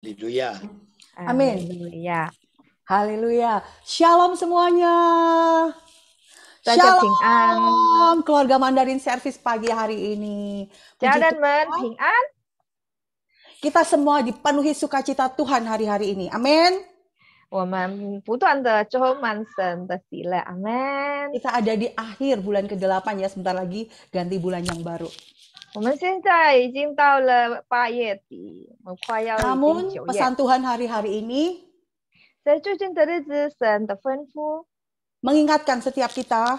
Haleluya. Amin. Haleluya. Haleluya. Shalom semuanya. 大家平安， Shalom keluarga Mandarin Service pagi hari ini. 家 Puji 人们 Tuhan, 平安。 kita semua dipenuhi sukacita Tuhan hari-hari ini. Amin. 我们不断的充满神的喜乐，阿门。 Kita ada di akhir bulan ke-8 ya, sebentar lagi ganti bulan yang baru. 我们现在已经到了8月底，我们快要已经 Namun 9月。 pesan Tuhan hari-hari ini 在最近的日子，神的吩咐 mengingatkan setiap kita,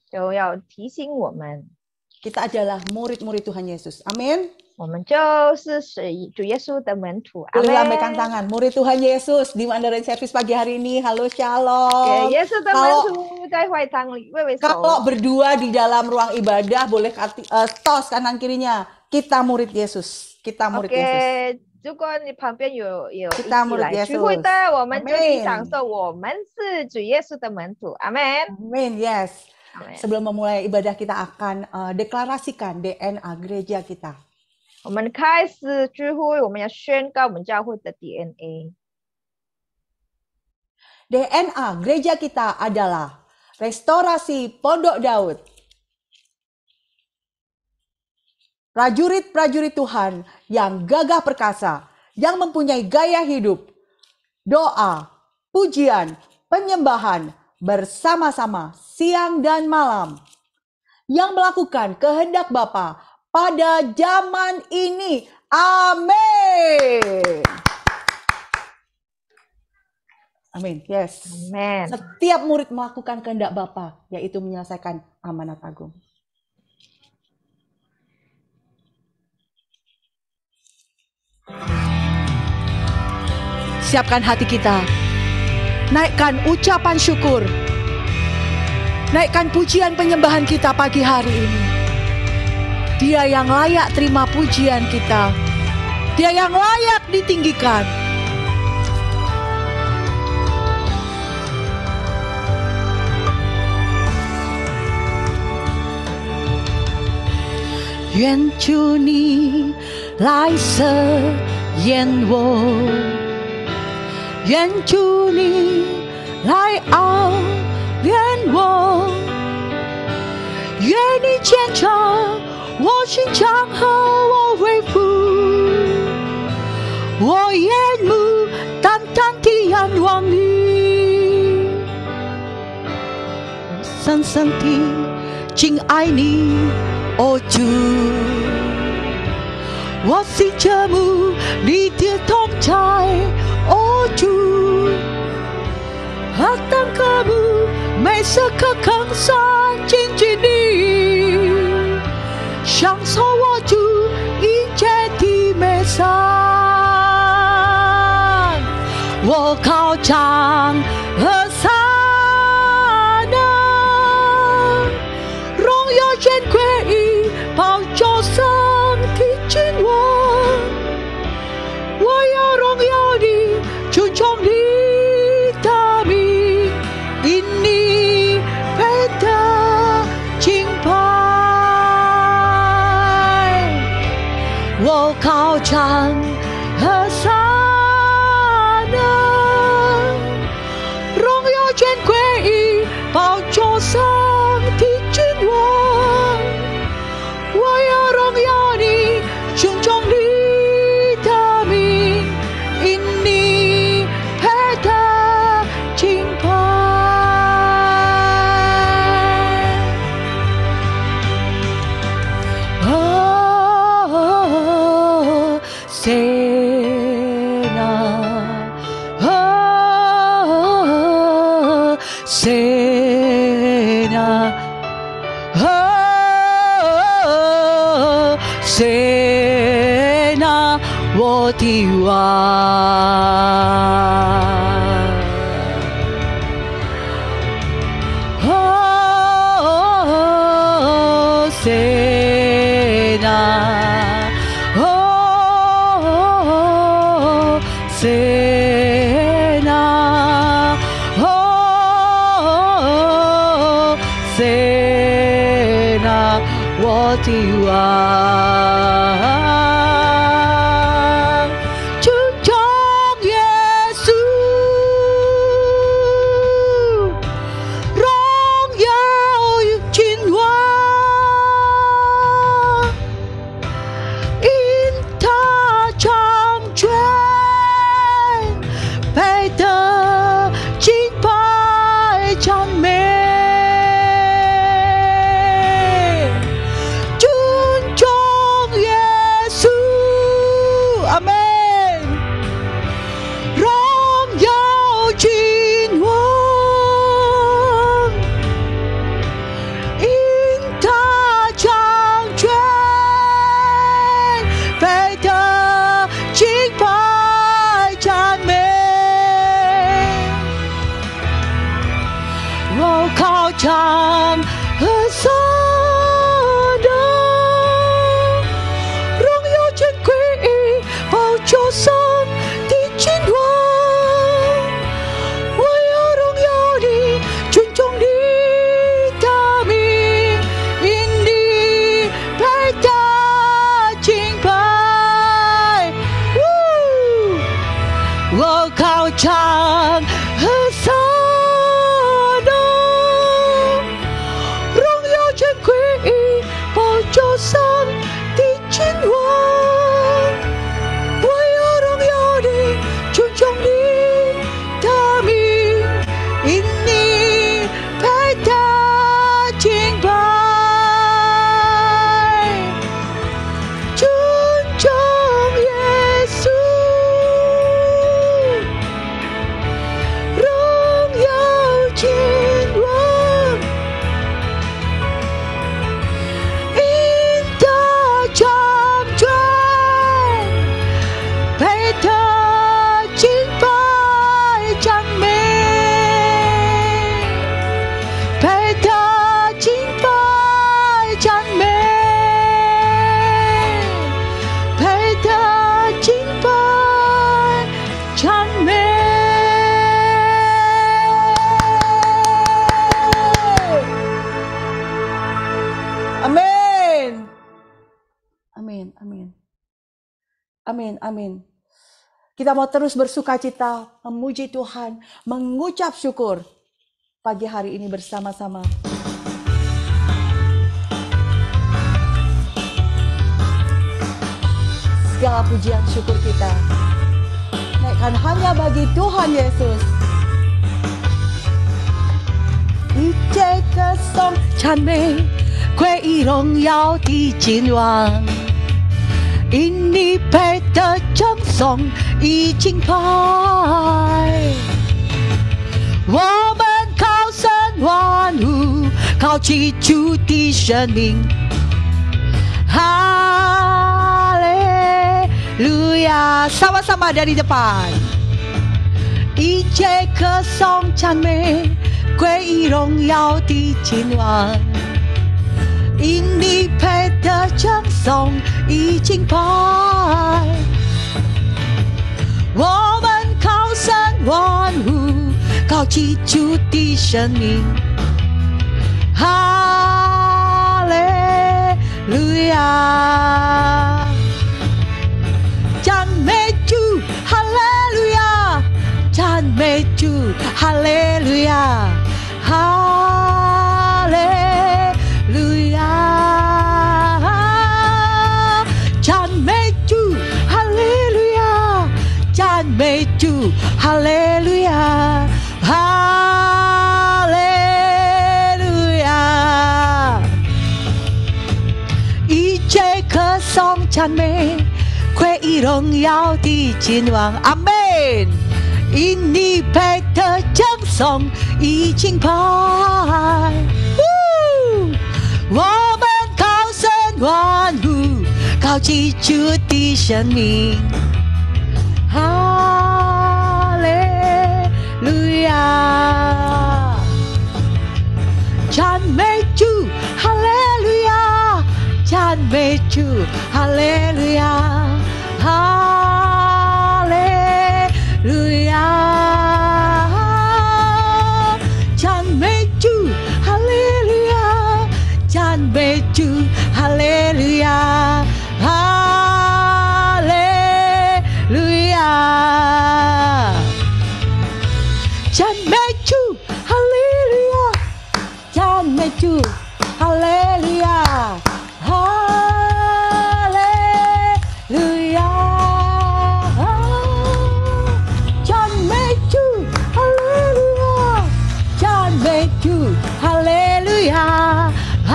就要提醒我们， kita adalah murid-murid Tuhan Yesus. Amin. 我们就是主耶稣的门徒，阿 Boleh 门。 lambaikan tangan, murid Tuhan Yesus di Mandarin Service pagi hari ini. Halo, 给 shalom. 耶稣的门徒在会堂里挥挥手。 Kalau berdua di dalam ruang ibadah, boleh tos kanan kirinya. Kita murid Yesus. Kita murid Yesus. OK， 如果你旁边有一起 Kita murid 来聚会的， Yesus. 我们就一起享受，我们是主耶稣的门徒，阿门。 Amin, yes. 阿门。 Sebelum memulai ibadah, kita akan deklarasikan DNA gereja kita. 我们开始聚会，我们要宣告我们教会的 DNA。 DNA gereja kita adalah restorasi Pondok Daud. Prajurit-prajurit Tuhan yang gagah perkasa, yang mempunyai gaya hidup, doa, pujian, penyembahan bersama-sama siang dan malam, yang melakukan kehendak Bapa pada zaman ini. Amin. Amin. Yes. Amen. Setiap murid melakukan kehendak Bapa, yaitu menyelesaikan amanat agung. Siapkan hati kita. Naikkan ucapan syukur. Naikkan pujian penyembahan kita pagi hari ini. Dia yang layak terima pujian kita. Dia yang layak ditinggikan. Yuan 主你来赦免我，愿主你来熬炼我，愿你检查我心肠和我恢复，我眼目单单地仰望你，深深地敬爱你。哦主，我心渴慕你的同在，哦主，何等渴慕每时刻更深亲近你，享受我主一切的美善，我靠唱和撒那荣耀权贵。宝座上的君王，我要荣耀你，尊重你的名，因你配得敬拜。我靠唱和撒那，荣耀权归于宝座上的君王。我要荣耀你，尊重你的名，因你配得敬拜。哦，谁呢？哦，谁呢？谁拿我的王？哦，谁拿？哦，谁拿？哦，谁拿我的王？尊重我靠唱和颂颂，荣耀权归于宝座上的君王，我要荣耀你，尊重你的名，因你配得敬拜，尊重耶稣，荣耀君王，应得长尊，配得敬拜赞美，配得敬拜赞美，配得敬拜赞美。Amin. Amin, amin. Amin, amin. Kita mau terus bersukacita, memuji Tuhan, mengucap syukur pagi hari ini bersama-sama. Segala pujian syukur kita naikkan hanya bagi Tuhan Yesus. 一切歌颂赞美归于荣耀的君王，因你配得称颂与敬拜。我们靠神万物，靠起主的生命。Haleluya, sama-sama dari depan. 一切歌颂赞美归于荣耀的君王，因你配得称颂与敬拜。我们靠神万物，靠起主的生命。哈利路亚，赞美主，哈利路亚，赞美主，哈利路亚，哈利路亚，赞美主，哈利路亚，赞美主，哈利路亚，哈利路亚，一切歌颂赞美归于荣耀的君王，阿门。因你配得称颂与敬拜。我们靠神万物，靠起主的生命。哈利路亚，赞美主，哈利路亚，赞美主，哈利路亚，哈利路亚，赞美主，哈利路亚，赞美主，哈利路亚，哈利路亚，赞美主，哈利路亚，赞美主，哈利路亚，哈利路亚，赞美主，哈利路亚，赞美主，哈利路亚，哈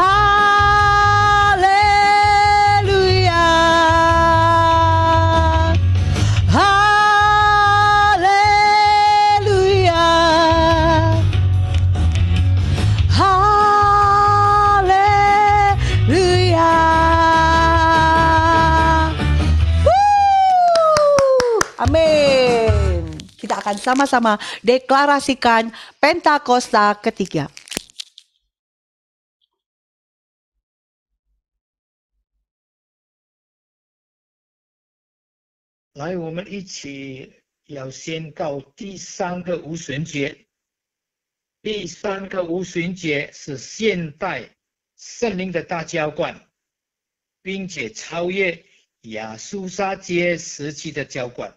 利路亚，哈利路亚，哈利路亚。Amin. Kita akan sama-sama deklarasikan Pentakosta ketiga. 来，我们一起要宣告第三个无旬节。第三个无旬节是现代圣灵的大浇灌，并且超越亚述沙节时期的浇灌。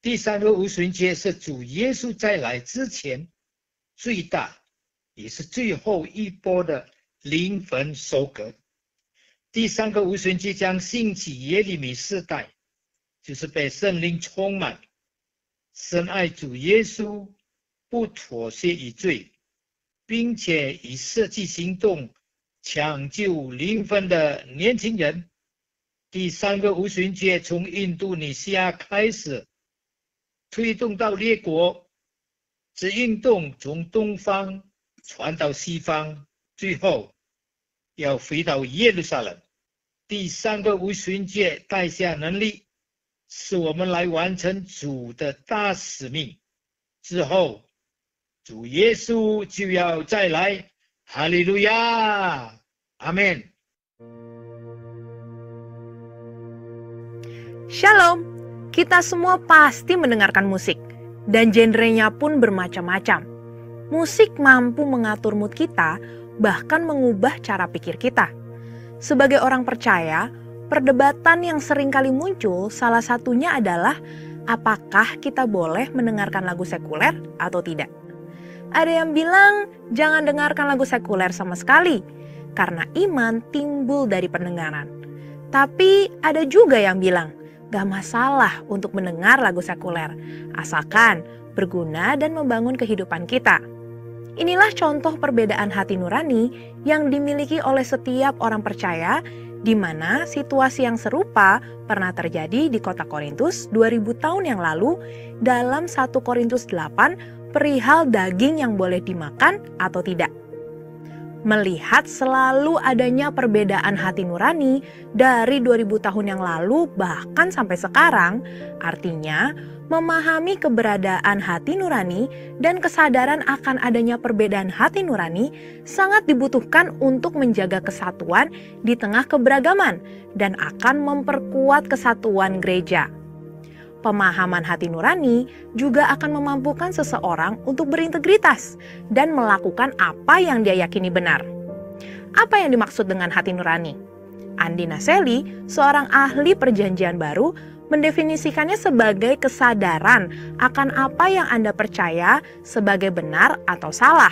第三个无旬节是主耶稣再来之前最大也是最后一波的灵魂收割。第三个无旬节将兴起耶利米世代，就是被圣灵充满，深爱主耶稣，不妥协于罪，并且以实际行动抢救灵魂的年轻人。第三个无旬节从印度尼西亚开始，推动到列国，这运动从东方传到西方，最后要回到耶路撒冷。第三个无旬节带下能力，是我们来完成主的大使命。之后，主耶稣就要再来。哈利路亚，阿门。Shalom, kita semua pasti mendengarkan musik, dan genrenya pun bermacam-macam. Musik mampu mengatur mood kita, bahkan mengubah cara pikir kita. Sebagai orang percaya, perdebatan yang sering kali muncul salah satunya adalah apakah kita boleh mendengarkan lagu sekuler atau tidak. Ada yang bilang jangan dengarkan lagu sekuler sama sekali, karena iman timbul dari pendengaran. Tapi ada juga yang bilang, gak masalah untuk mendengar lagu sekuler, asalkan berguna dan membangun kehidupan kita. Inilah contoh perbedaan hati nurani yang dimiliki oleh setiap orang percaya, di mana situasi yang serupa pernah terjadi di kota Korintus 2000 tahun yang lalu dalam 1 Korintus 8 perihal daging yang boleh dimakan atau tidak. Melihat selalu adanya perbedaan hati nurani dari 2000 tahun yang lalu bahkan sampai sekarang, artinya memahami keberadaan hati nurani dan kesadaran akan adanya perbedaan hati nurani sangat dibutuhkan untuk menjaga kesatuan di tengah keberagaman dan akan memperkuat kesatuan gereja. Pemahaman hati nurani juga akan memampukan seseorang untuk berintegritas dan melakukan apa yang dia yakini benar. Apa yang dimaksud dengan hati nurani? Andi Naseli, seorang ahli perjanjian baru, mendefinisikannya sebagai kesadaran akan apa yang Anda percaya sebagai benar atau salah.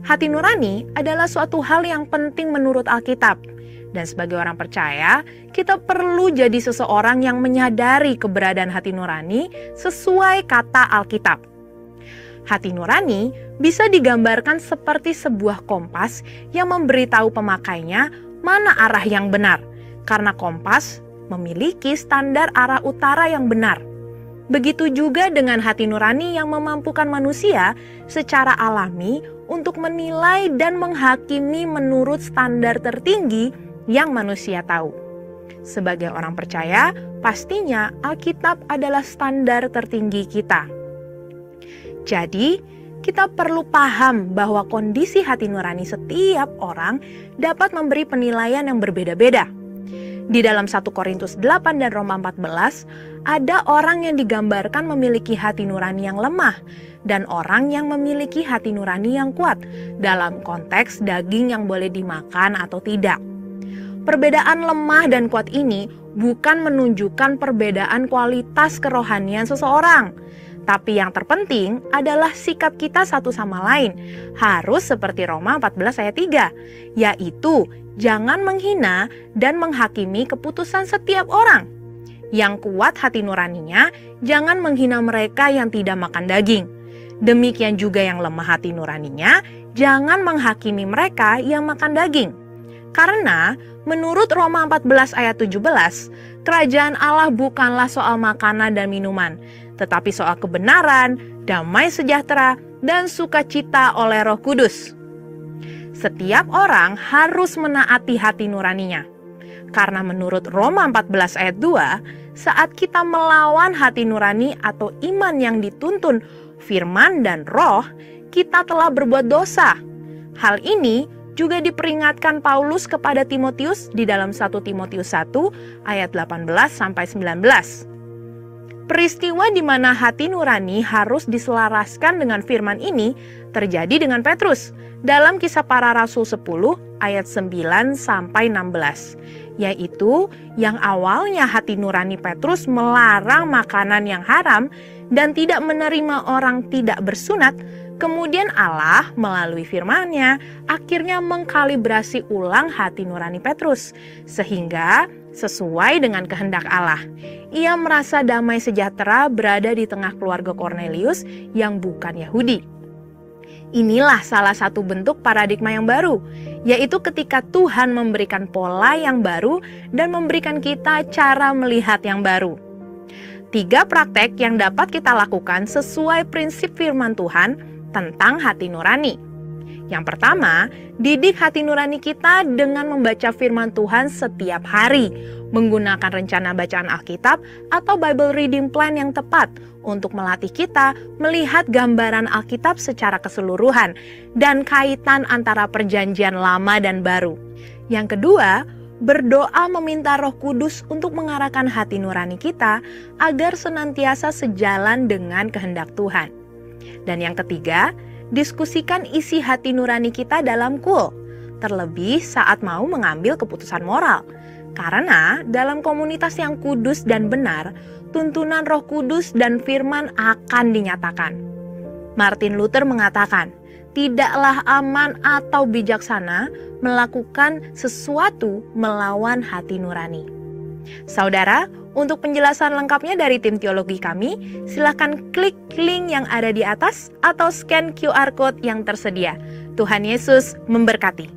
Hati nurani adalah suatu hal yang penting menurut Alkitab. Dan sebagai orang percaya, kita perlu jadi seseorang yang menyadari keberadaan hati nurani sesuai kata Alkitab. Hati nurani bisa digambarkan seperti sebuah kompas yang memberitahu pemakainya mana arah yang benar, karena kompas memiliki standar arah utara yang benar. Begitu juga dengan hati nurani yang memampukan manusia secara alami untuk menilai dan menghakimi menurut standar tertinggi yang manusia tahu. Sebagai orang percaya, pastinya Alkitab adalah standar tertinggi kita. Jadi, kita perlu paham bahwa kondisi hati nurani setiap orang dapat memberi penilaian yang berbeda-beda. Di dalam 1 Korintus 8 dan Roma 14, ada orang yang digambarkan memiliki hati nurani yang lemah dan orang yang memiliki hati nurani yang kuat dalam konteks daging yang boleh dimakan atau tidak. Perbedaan lemah dan kuat ini bukan menunjukkan perbedaan kualitas kerohanian seseorang. Tapi yang terpenting adalah sikap kita satu sama lain. Harus seperti Roma 14 ayat 3, yaitu jangan menghina dan menghakimi keputusan setiap orang. Yang kuat hati nuraninya, jangan menghina mereka yang tidak makan daging. Demikian juga yang lemah hati nuraninya, jangan menghakimi mereka yang makan daging. Karena menurut Roma 14 ayat 17, kerajaan Allah bukanlah soal makanan dan minuman, tetapi soal kebenaran, damai sejahtera, dan sukacita oleh Roh Kudus. Setiap orang harus menaati hati nuraninya. Karena menurut Roma 14 ayat 2, saat kita melawan hati nurani atau iman yang dituntun firman dan roh, kita telah berbuat dosa. Hal ini juga diperingatkan Paulus kepada Timotius di dalam 1 Timotius 1 ayat 18-19. Peristiwa di mana hati nurani harus diselaraskan dengan firman ini terjadi dengan Petrus dalam Kisah Para Rasul 10 ayat 9 sampai 16, yaitu yang awalnya hati nurani Petrus melarang makanan yang haram dan tidak menerima orang tidak bersunat. Kemudian Allah melalui firman-Nya akhirnya mengkalibrasi ulang hati nurani Petrus sehingga sesuai dengan kehendak Allah. Ia merasa damai sejahtera berada di tengah keluarga Kornelius yang bukan Yahudi. Inilah salah satu bentuk paradigma yang baru, yaitu ketika Tuhan memberikan pola yang baru dan memberikan kita cara melihat yang baru. 3 praktek yang dapat kita lakukan sesuai prinsip firman Tuhan tentang hati nurani. Yang pertama, didik hati nurani kita dengan membaca firman Tuhan setiap hari, menggunakan rencana bacaan Alkitab atau Bible Reading Plan yang tepat untuk melatih kita melihat gambaran Alkitab secara keseluruhan dan kaitan antara perjanjian lama dan baru. Yang kedua, berdoa meminta Roh Kudus untuk mengarahkan hati nurani kita agar senantiasa sejalan dengan kehendak Tuhan. Dan yang ketiga, diskusikan isi hati nurani kita dalam KUL, terlebih saat mau mengambil keputusan moral. Karena dalam komunitas yang kudus dan benar, tuntunan Roh Kudus dan firman akan dinyatakan. Martin Luther mengatakan, tidaklah aman atau bijaksana melakukan sesuatu melawan hati nurani. Saudara, untuk penjelasan lengkapnya dari tim teologi kami, silakan klik link yang ada di atas atau scan QR Code yang tersedia. Tuhan Yesus memberkati.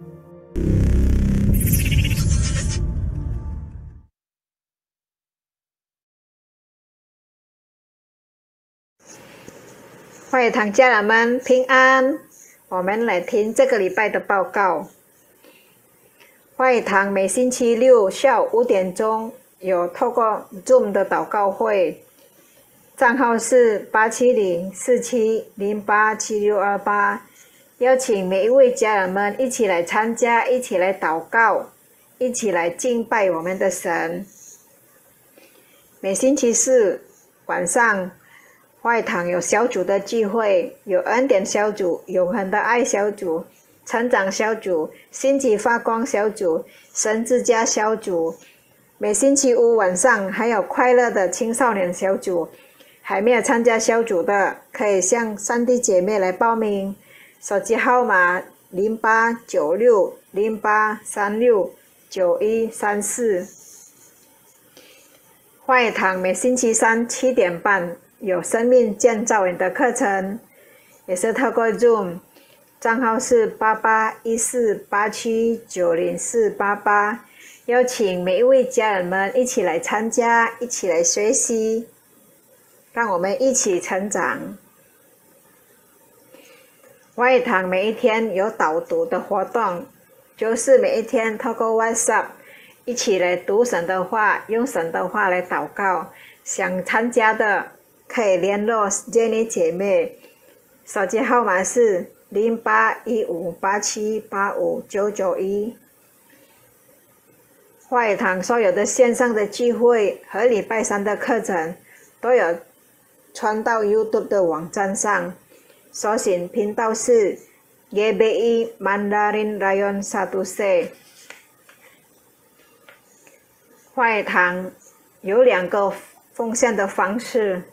欢迎堂家人们平安，我们来听这个礼拜的报告。欢迎堂每星期六下午5点钟有透过 Zoom 的祷告会，账号是87047087628，邀请每一位家人们一起来参加，一起来祷告，一起来敬拜我们的神。每星期四晚上，外堂有小组的聚会，有恩典小组、永恒的爱小组、成长小组、星级发光小组、神之家小组。每星期五晚上还有快乐的青少年小组，还没有参加小组的，可以向3弟姐妹来报名。手机号码089608369134。花语堂每星期三7点半有生命建造营的课程，也是透过 Zoom， 账号是881487904888。邀请每一位家人们一起来参加，一起来学习，让我们一起成长。花语堂每一天有导读的活动，就是每一天透过 WhatsApp 一起来读神的话，用神的话来祷告。想参加的可以联络 Jenny 姐妹，手机号码是0815878591。花语堂所有的线上的聚会和礼拜三的课程都有传到 YouTube 的网站上，搜寻频道是 GBI Mandarin Rayon 1C。花语堂有2个奉献的方式，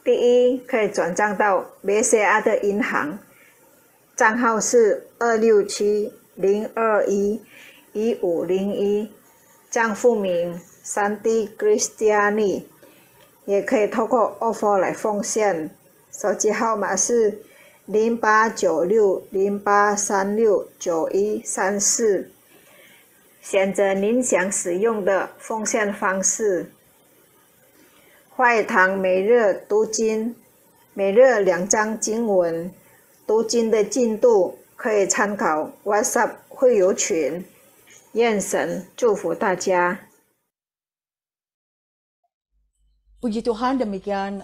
第一可以转账到 BCA 的银行，账号是26702111501。账户名3D Christiani， 也可以透过 offer 来奉献，手机号码是089608369134，选择您想使用的奉献方式。花语堂每日读经，每日2章经文，读经的进度可以参考 WhatsApp 会友群。愿神祝福大家。Puji Tuhan, demikian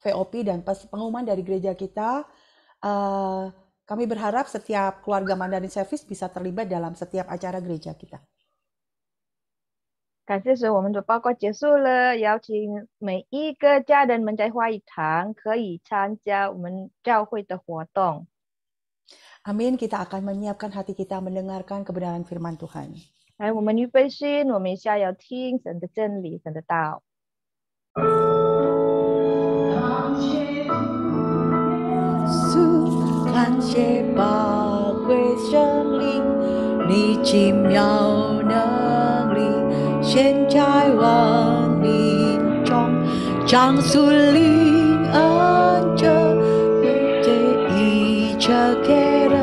VOP dan pengumuman dari gereja kita. Kami berharap setiap keluarga Mandarin Service bisa terlibat dalam setiap acara gereja kita. 感谢神，我们的报告结束了，邀请每一个家人们在花语堂可以参加我们教会的活动。Amin. Kita akan menyiapkan hati kita mendengarkan kebenaran firman Tuhan. 来，我们预备心，我们一下要听神的真理，神的道。感谢宝贵生灵，你奇妙能力显在万民中，将属灵恩者这一切给人，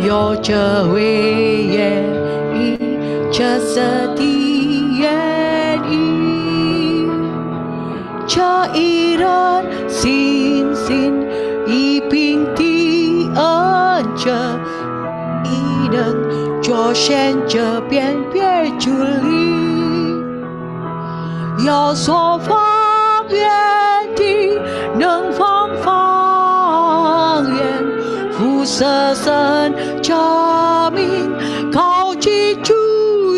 有着为愿意，这是的愿意，这一人信心一并的恩者，一能作显这边别主力，有所方言的能方言，辐射神这名，靠近主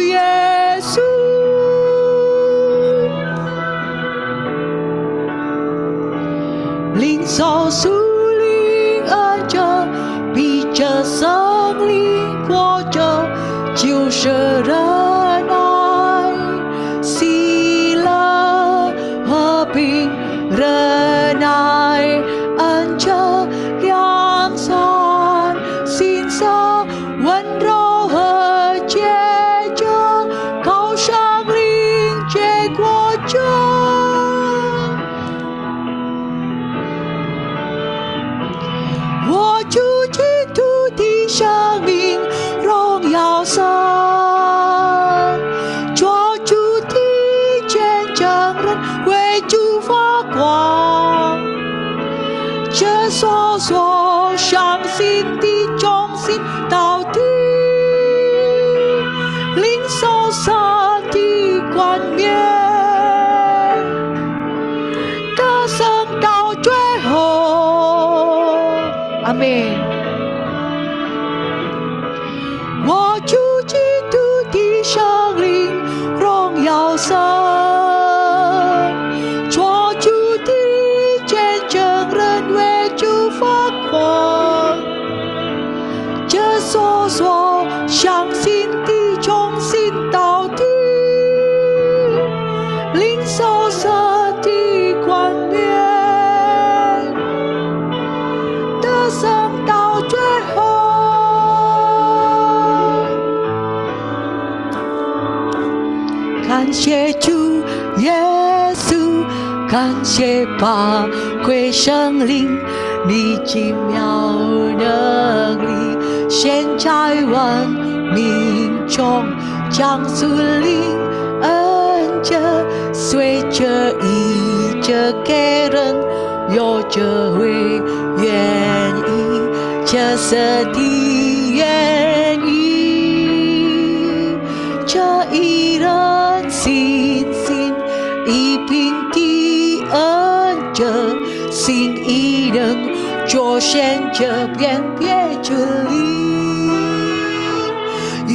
耶稣，领受属灵恩者，比这生灵活着，就是仁爱、喜乐、和平、仁爱、恩者、良善、信实、温柔和节制，靠生灵结果着。我主基督的生命荣耀神，做主的见证人，为主发光。这所相信的忠心到底，领受神的冠冕，得胜到最后。阿门。我主基督的生灵荣耀神，做主的见证人，为主发光。这所相信的忠心到底，领受神的冠冕，得胜到最后。感谢主耶稣，感谢宝贵生灵，你奇妙能力显在万民中，将属灵恩者随着一着给人，有着为愿意，这是的愿意，这一人信心一并的恩者，心一能作显这边别主力，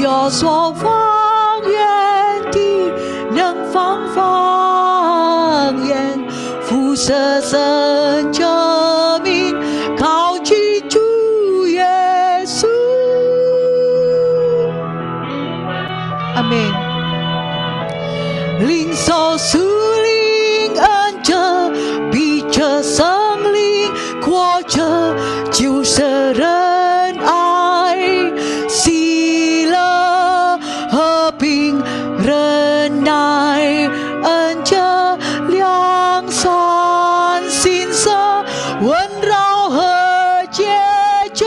有所方言的能方言，辐射神这名，靠近主耶稣。阿门。领受属灵恩者，比这生灵活着，就是仁爱、喜乐、和平、仁爱、恩者、良善、信实、温柔和节制，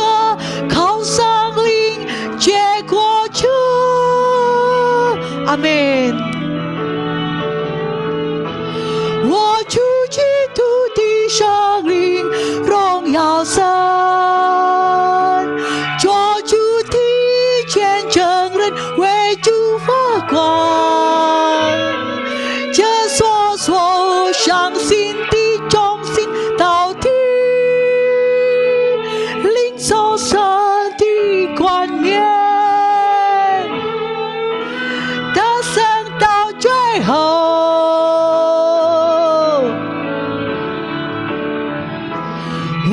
靠生灵结果子。阿门。我主基督的生灵荣耀神，做主的见证人，为主发光。这所相信的忠心到底，领受神的冠冕，得胜到最后。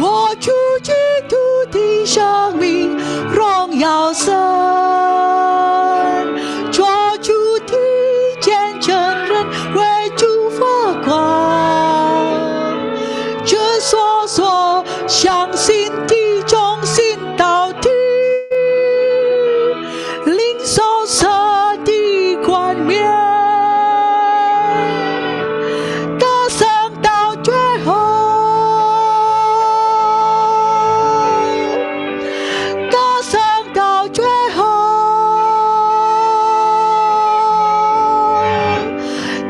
我主基督的的生命荣耀神，做主的见证人，为主发光。这所相信的忠心到底，领受神的冠冕，得胜到最后，得胜到最后，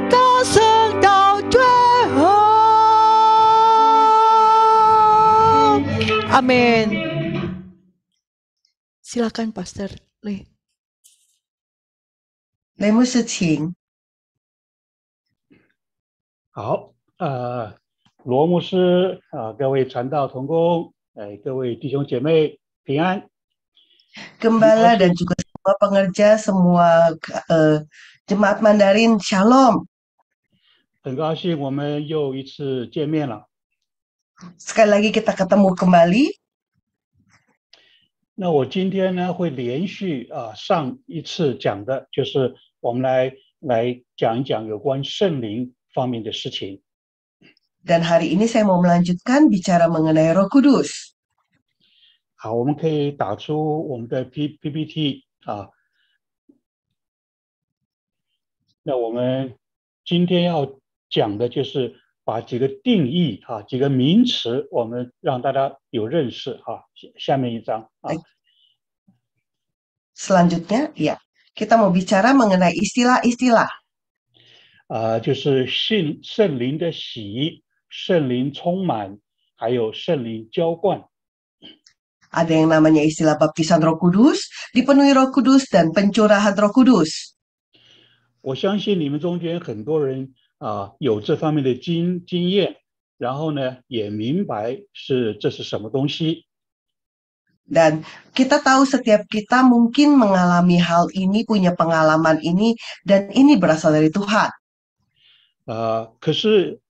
得胜到最后。Amin. Silakan Pastor Le. 雷牧师，请。好，罗牧师各位传道同工，各位弟兄姐妹平安。Gembala dan juga semua pengerja, semua jemaat Mandarin, Shalom. 很高兴我们又一次见面了。Sekali lagi kita ketemu kembali. 那我今天呢会连续上一次讲的，就是我们来讲一讲有关圣灵方面的事情。Dan hari ini saya mau melanjutkan bicara mengenai Roh Kudus. 好，我们可以打出我们的 PPT 啊。那我们今天要讲的就是把几个定义几个名词，我们让大家有认识下面一章Selanjutnya, ya, kita mau bicara mengenai istilah-istilah. 就是圣灵的洗、圣灵充满，还有圣灵浇灌。Ada yang namanya istilah baptisan Roh Kudus, dipenuhi Roh Kudus, dan pencurahan Roh Kudus. 我相信你们中间很多人有这方面的经验，然后呢也明白这是什么东西。Dan kita tahu setiap kita mungkin mengalami hal ini, punya pengalaman ini, dan ini berasal dari Tuhan. 可是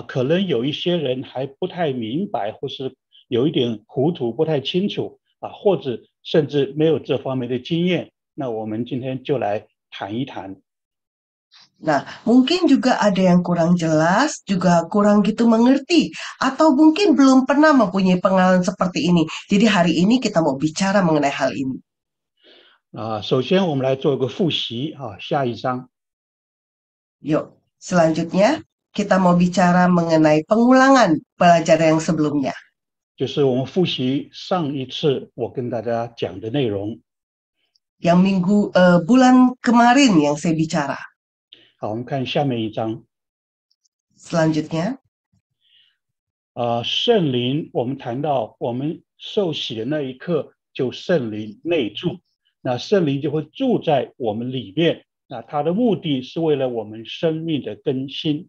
可能有一些人还不太明白，或是有一点糊涂，不太清楚或者甚至没有这方面的经验。那我们今天就来谈一谈。Nah, mungkin juga ada yang kurang jelas, juga kurang gitu mengerti, atau mungkin belum pernah mempunyai pengalaman seperti ini. Jadi hari ini kita mau bicara mengenai hal ini. 首先我们来做一个复习下一章。Yuk, selanjutnya kita mau bicara mengenai pengulangan pelajaran yang sebelumnya. 就是我们复习上一次我跟大家讲的内容。Yang bulan kemarin yang saya bicara. 好，我们看下面一章。Selanjutnya, 圣灵，我们谈到我们受洗的那一刻，就圣灵内住，那圣灵就会住在我们里面，那它的目的是为了我们生命的更新。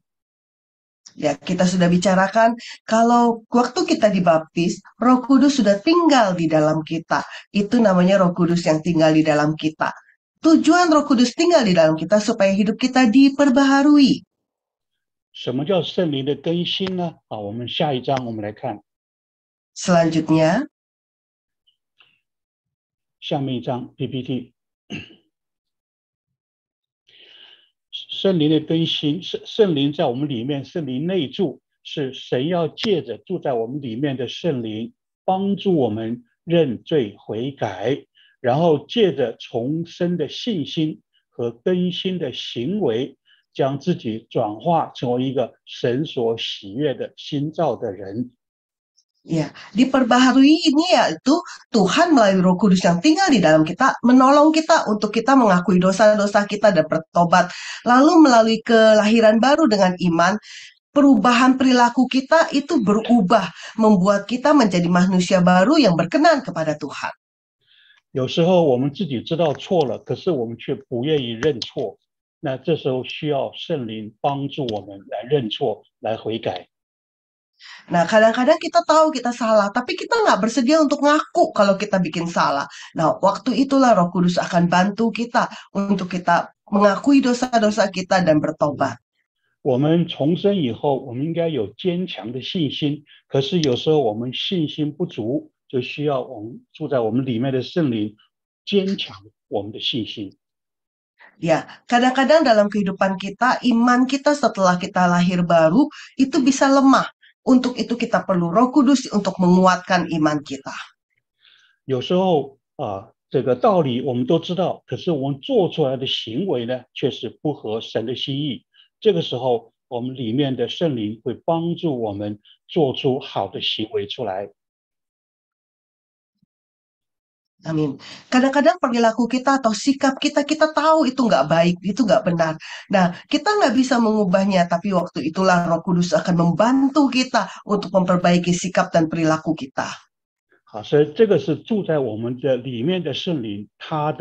Ya, kita sudah bicarakan kalau waktu kita dibaptis, Roh Kudus sudah tinggal di dalam kita. Itu namanya Roh Kudus yang tinggal di dalam kita. Tujuan Roh Kudus tinggal di dalam kita supaya hidup kita diperbaharui. 什么叫圣灵的更新呢？我们下一章我们来看。Selanjutnya, 下面一章 PPT。圣灵的更新，圣灵在我们里面，圣灵内住，是神要借着住在我们里面的圣灵，帮助我们认罪悔改。然后借着重生的信心和更新的行为，将自己转化成为一个神所喜悦的新造的人。Ya, diperbaharui ini yaitu Tuhan melalui Roh Kudus yang tinggal di dalam kita, menolong kita untuk kita mengakui dosa-dosa kita dan bertobat. Lalu melalui kelahiran baru dengan iman, perubahan perilaku kita itu berubah, membuat kita menjadi manusia baru yang berkenan kepada Tuhan. 有时候我们自己知道错了，可是我们却不愿意认错，那这时候需要圣灵帮助我们来认错，来悔改。Nah, kadang-kadang kita tahu kita salah, tapi kita nggak bersedia untuk ngaku kalau kita bikin salah. Nah, waktu itulah Roh Kudus akan bantu kita untuk kita mengakui dosa-dosa kita dan bertobat. 我们重生以后，我们应该有坚强的信心，可是有时候我们信心不足，就需要我们住在我们里面的圣灵坚强我们的信心。Ya, kadang-kadang dalam kehidupan kita, iman kita setelah kita lahir baru itu bisa lemah. Untuk itu kita perlu Roh Kudus untuk menguatkan iman kita. 有时候这个道理我们都知道，可是我们做出来的行为呢，却是不合神的心意。这个时候，我们里面的圣灵会帮助我们做出好的行为出来。Amin. Kadang-kadang perilaku kita atau sikap kita tahu itu nggak baik, itu nggak benar. Nah, kita nggak bisa mengubahnya, tapi waktu itulah Roh Kudus akan membantu kita untuk memperbaiki sikap dan perilaku kita. 好，所以这个是住在我们的里面的圣灵，他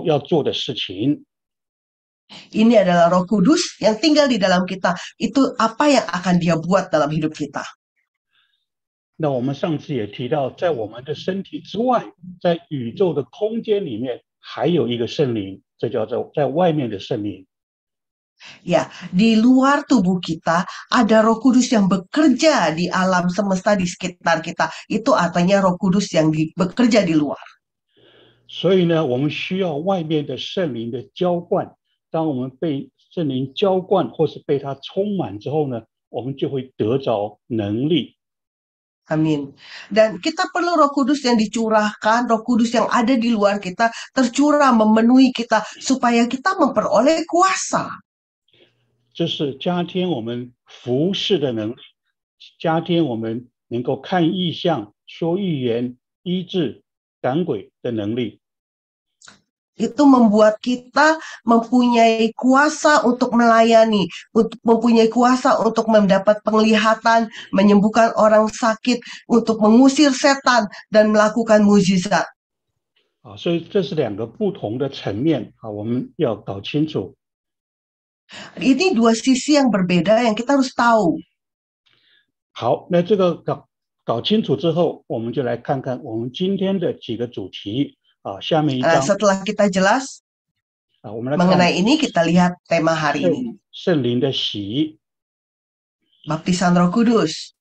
要做的事情。Ini adalah Roh Kudus yang tinggal di dalam kita. Itu apa yang akan Dia buat dalam hidup kita. 那我们上次也提到，在我们的身体之外，在宇宙的空间里面，还有一个圣灵，这叫做在外面的圣灵。Ya, di luar tubuh kita ada Roh Kudus yang bekerja di alam semesta di sekitar kita. Itu artinya Roh Kudus yang bekerja di luar. 所以呢，我们需要外面的圣灵的浇灌。当我们被圣灵浇灌或是被它充满之后呢，我们就会得着能力。Amin. Dan kita perlu Roh Kudus yang dicurahkan, Roh Kudus yang ada di luar kita tercurah memenuhi kita supaya kita memperoleh kuasa. 这是加添我们服事的能力，加添我们能够看异象、说预言、医治、赶鬼的能力。Itu membuat kita mempunyai kuasa untuk melayani, untuk mempunyai kuasa untuk mendapat penglihatan, menyembuhkan orang sakit, untuk mengusir setan dan melakukan mukjizat. 所以这是两个不同的层面我们要搞清楚。Ini dua sisi yang berbeda yang kita harus tahu. 好，那这个搞清楚之后，我们就来看看我们今天的几个主题。下面一章 setelah kita jelas mengenai ini, kita lihat tema hari ini. 圣灵的洗 Baptisan Roh Kudus.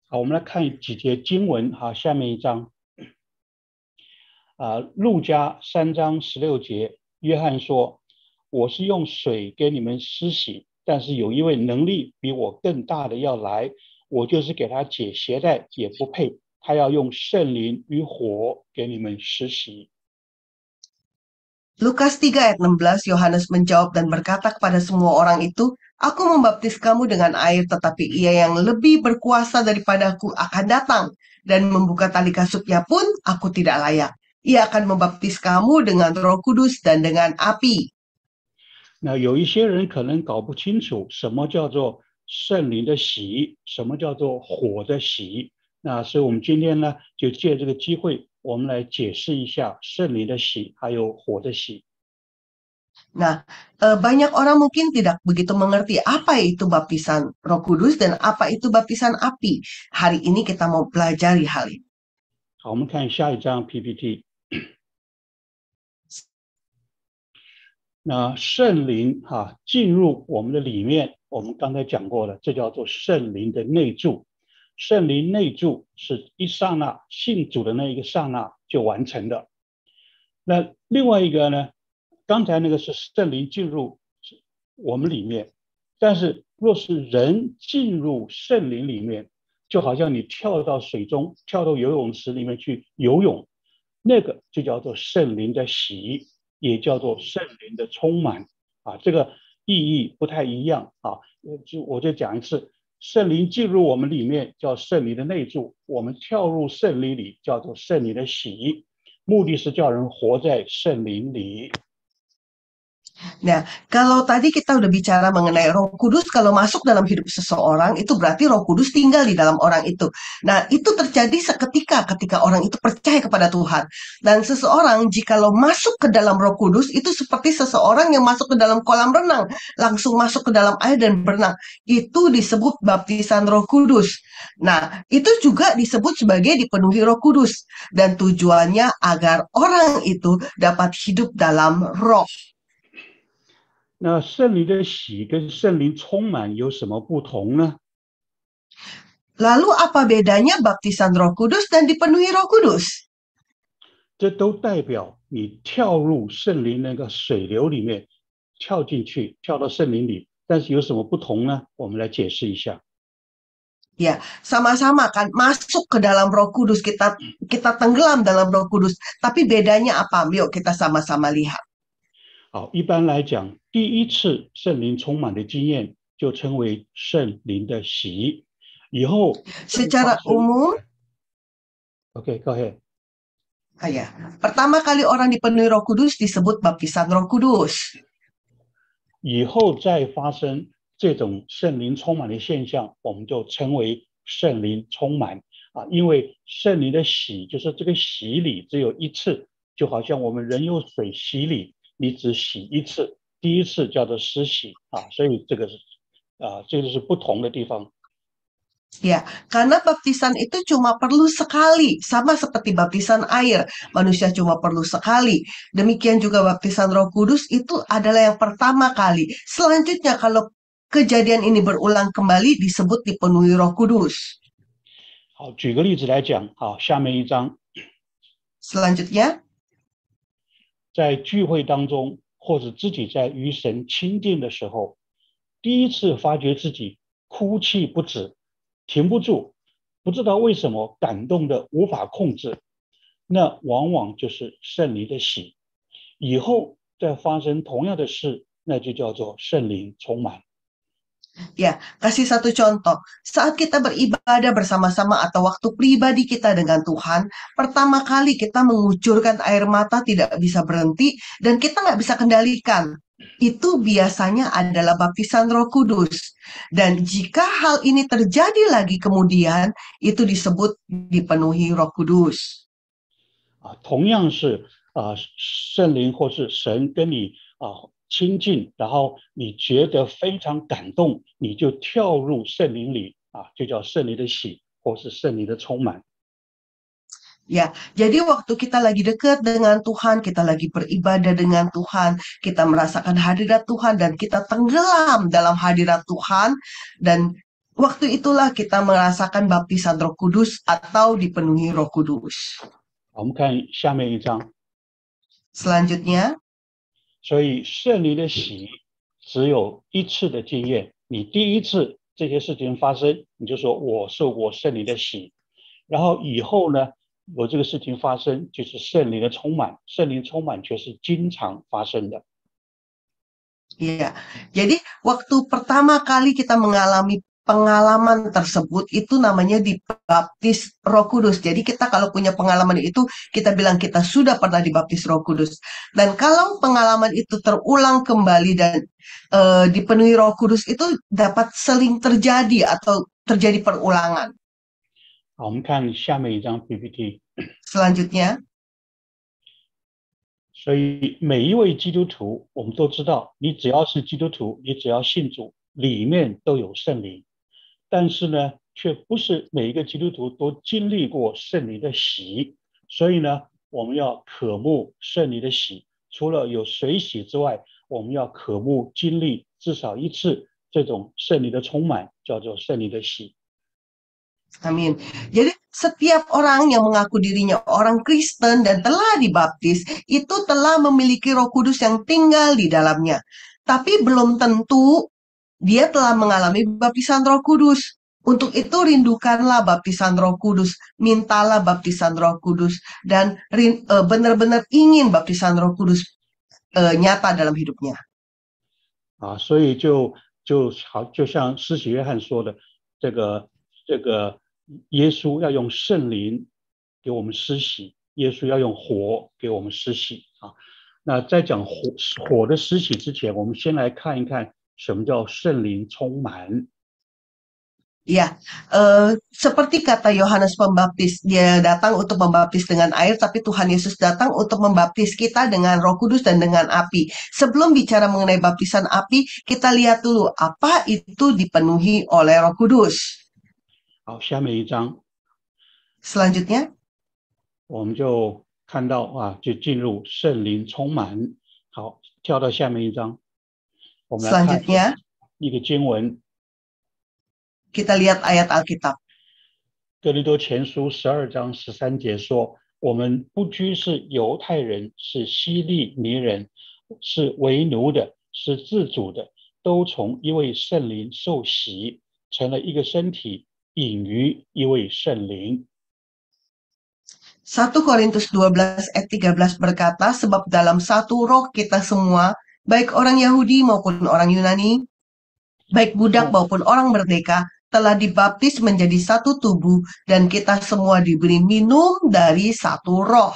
好，我们来看几节经文下面一章路加3章16节，约翰说：“我是用水给你们施洗，但是有一位能力比我更大的要来，我就是给他解鞋带也不配，他要用圣灵与火给你们施洗。” Lukas 3 ayat 16, Yohanes menjawab dan berkata kepada semua orang itu, "Aku membaptis kamu dengan air, tetapi Ia yang lebih berkuasa daripadaku akan datang, dan membuka tali kasutnya pun aku tidak layak. Ia akan membaptis kamu dengan Roh Kudus dan dengan api." 那有一些人可能搞不清楚什么叫做圣灵的洗，什么叫做火的洗。那所以我们今天呢，就借这个机会，我们来解释一下圣灵的洗还有火的洗。Nah, banyak orang mungkin tidak begitu mengerti apa itu baptisan Roh Kudus dan apa itu baptisan api. Hari ini kita mau pelajari hal ini. 好，我们看下一张 PPT。那圣灵进入我们的里面，我们刚才讲过了，这叫做圣灵的内住。圣灵内住是一刹那，信主的那一个刹那就完成的。那另外一个呢，刚才那个是圣灵进入我们里面，但是若是人进入圣灵里面，就好像你跳到水中，跳到游泳池里面去游泳，那个就叫做圣灵的洗，也叫做圣灵的充满这个意义不太一样我就讲一次。圣灵进入我们里面叫圣灵的内住，我们跳入圣灵里叫做圣灵的洗，目的是叫人活在圣灵里。Nah, kalau tadi kita udah bicara mengenai Roh Kudus, kalau masuk dalam hidup seseorang, itu berarti Roh Kudus tinggal di dalam orang itu. Nah, itu terjadi ketika orang itu percaya kepada Tuhan. Dan seseorang jikalau masuk ke dalam Roh Kudus, itu seperti seseorang yang masuk ke dalam kolam renang, langsung masuk ke dalam air dan berenang. Itu disebut baptisan Roh Kudus. Nah, itu juga disebut sebagai dipenuhi Roh Kudus. Dan tujuannya agar orang itu dapat hidup dalam roh. 那圣灵的洗跟圣灵充满有什么不同呢？ Lalu apa bedanya baptisan Roh Kudus dan dipenuhi Roh Kudus? 这都代表你跳入圣灵那个水流里面，跳进去，跳到圣灵里。但是有什么不同呢？我们来解释一下。Ya, sama-sama kan masuk ke dalam Roh Kudus, kita tenggelam dalam Roh Kudus. Tapi bedanya apa? Yuk kita sama-sama lihat. 好，一般来讲，第一次圣灵充满的经验就称为圣灵的洗。以后 Secara umum, OK, go ahead. Ya, pertama kali orang dipenuhi Roh Kudus disebut baptisan Roh Kudus. 以后再发生这种圣灵充满的现象，我们就称为圣灵充满啊。因为圣灵的洗，就是这个洗礼只有一次，就好像我们人有水洗礼，你只洗一次，第一次叫做施洗啊，所以这个是不同的地方。Ya, karena baptisan itu cuma perlu sekali, sama seperti baptisan air. Manusia cuma perlu sekali. Demikian juga baptisan Roh Kudus itu adalah yang pertama kali. Selanjutnya kalau kejadian ini berulang kembali disebut dipenuhi Roh Kudus. 好，举个例子来讲，好，下面一章。Selanjutnya, 在聚会当中，或者自己在与神亲近的时候，第一次发觉自己哭泣不止。停不住，不知道为什么感动的无法控制，那往往就是圣灵的洗。以后再发生同样的事，那就叫做圣灵充满。Ya, kasih satu contoh. Saat kita beribadah bersama-sama atau waktu pribadi kita dengan Tuhan, pertama kali kita mengucurkan air mata tidak bisa berhenti dan kita nggak bisa kendalikan. Itu biasanya adalah baptisan Roh Kudus. Dan jika hal ini terjadi lagi kemudian, itu disebut dipenuhi Roh Kudus. 同样是圣灵或是神跟你亲近，然后你觉得非常感动，你就跳入圣灵里就叫圣灵的洗，或是圣灵的充满。Ya, jadi waktu kita lagi dekat dengan Tuhan, kita lagi beribadah dengan Tuhan, kita merasakan hadirat Tuhan dan kita tenggelam dalam hadirat Tuhan, dan waktu itulah kita merasakan baptisan Roh Kudus atau dipenuhi Roh Kudus. 我们看下面一章。Selanjutnya, 所以圣灵的洗只有一次的经验，你第一次这些事情发生，你就说我受过圣灵的洗，然后以后呢，有这个事情发生，就是圣灵的充满，圣灵充满却是经常发生的。Ya, jadi waktu pertama kali kita mengalami pengalaman tersebut itu namanya dibaptis Roh Kudus. Jadi kita kalau punya pengalaman itu, kita bilang kita sudah pernah dibaptis Roh Kudus. Dan kalau pengalaman itu terulang kembali dan dipenuhi Roh Kudus itu dapat sering terjadi atau terjadi perulangan. 好，我们看下面一张 PPT。 Selanjutnya, 所以每一位基督徒，我们都知道，你只要是基督徒，你只要信主，里面都有圣灵。但是呢，却不是每一个基督徒都经历过圣灵的洗。所以呢，我们要渴慕圣灵的洗。除了有水洗之外，我们要渴慕经历至少一次这种圣灵的充满，叫做圣灵的洗。 Amin. Jadi setiap orang yang mengaku dirinya orang Kristen dan telah dibaptis itu telah memiliki Roh Kudus yang tinggal di dalamnya. Tapi belum tentu dia telah mengalami baptisan Roh Kudus. Untuk itu rindukanlah baptisan Roh Kudus, mintalah baptisan Roh Kudus, dan benar-benar ingin baptisan Roh Kudus nyata dalam hidupnya. 所以就像施洗约翰说的，这个耶稣要用圣灵给我们施洗，耶稣要用火给我们施洗那在讲火的施洗之前，我们先来看一看什么叫圣灵充满。 Ya, seperti kata Yohanes Pembaptis, dia datang untuk membaptis dengan air, tapi Tuhan Yesus datang untuk membaptis kita dengan Roh Kudus dan dengan api. Sebelum bicara mengenai baptisan api, kita lihat dulu apa itu dipenuhi oleh Roh Kudus. 好，下面一章 Selanjutnya, 我们就看到就进入圣灵充满。好，跳到下面一章，我们来看 selanjutnya 一个经文。 kita lihat ayat Alkitab. 哥林多前书12章13节说，我们不拘是犹太人，是希利尼人，是为奴的，是自主的，都从一位圣灵受洗，成了一个身体，隐于一位圣灵。1 Korintus 12 ayat 13 berkata, sebab dalam satu roh kita semua, baik orang Yahudi maupun orang Yunani, baik budak maupun orang merdeka, telah dibaptis menjadi satu tubuh, dan kita semua diberi minum dari satu roh.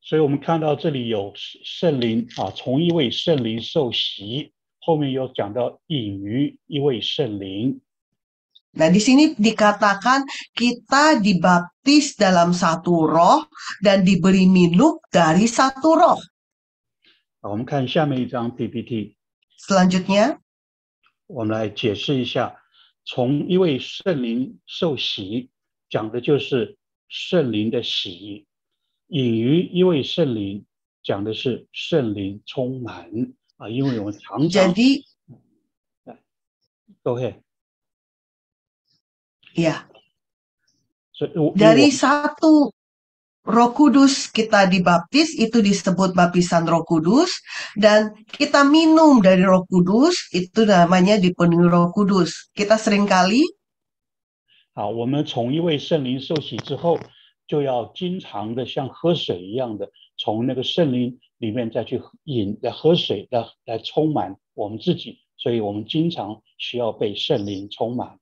所以我们看到这里有圣灵从一位圣灵受洗，后面又讲到隐于一位圣灵。Nah, di sini dikatakan kita dibaptis dalam satu roh dan diberi minum dari satu roh. 我们看下面一张 PPT。 Selanjutnya, 我们来解释一下，从一位圣灵受洗，讲的就是圣灵的洗；隐于一位圣灵，讲的是圣灵充满因为我们常常 jadi, Go ahead. Ya, 所以 dari satu Roh Kudus kita dibaptis, itu disebut baptisan Roh Kudus, dan kita minum dari Roh Kudus, itu namanya dipenuhi Roh Kudus. Kita seringkali 我们从一位圣灵受洗之后，就要经常的像喝水一样的，从那个圣灵里面再去喝水来充满我们自己，所以我们经常需要被圣灵充满。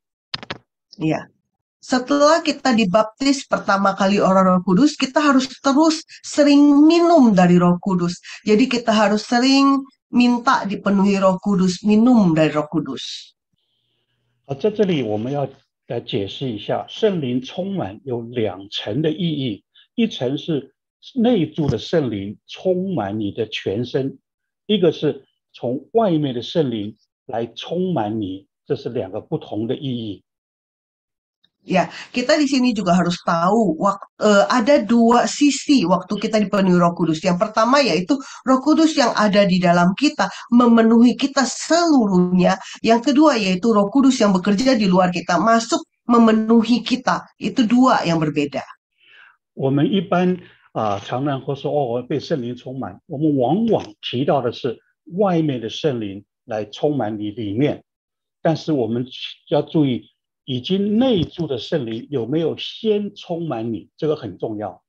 Ya, setelah kita dibaptis pertama kali oleh Roh Kudus, kita harus terus sering minum dari Roh Kudus. Jadi kita harus sering minta dipenuhi Roh Kudus, minum dari Roh Kudus. 在这里我们要来解释一下，圣灵充满有2层的意义，一层是内住的圣灵充满你的全身，一个是从外面的圣灵来充满你，这是2个不同的意义。Ya, kita di sini juga harus tahu ada 2 sisi waktu kita dipenuhi Roh Kudus. Yang pertama yaitu Roh Kudus yang ada di dalam kita memenuhi kita seluruhnya. Yang kedua yaitu Roh Kudus yang bekerja di luar kita, masuk memenuhi kita. Itu 2 yang berbeda. 我们一般常常会说我被圣灵充满，我们往往提到的是外面的圣灵来充满你里面，但是我们要注意，已经内住的圣灵有没有先充满你，这个很重要。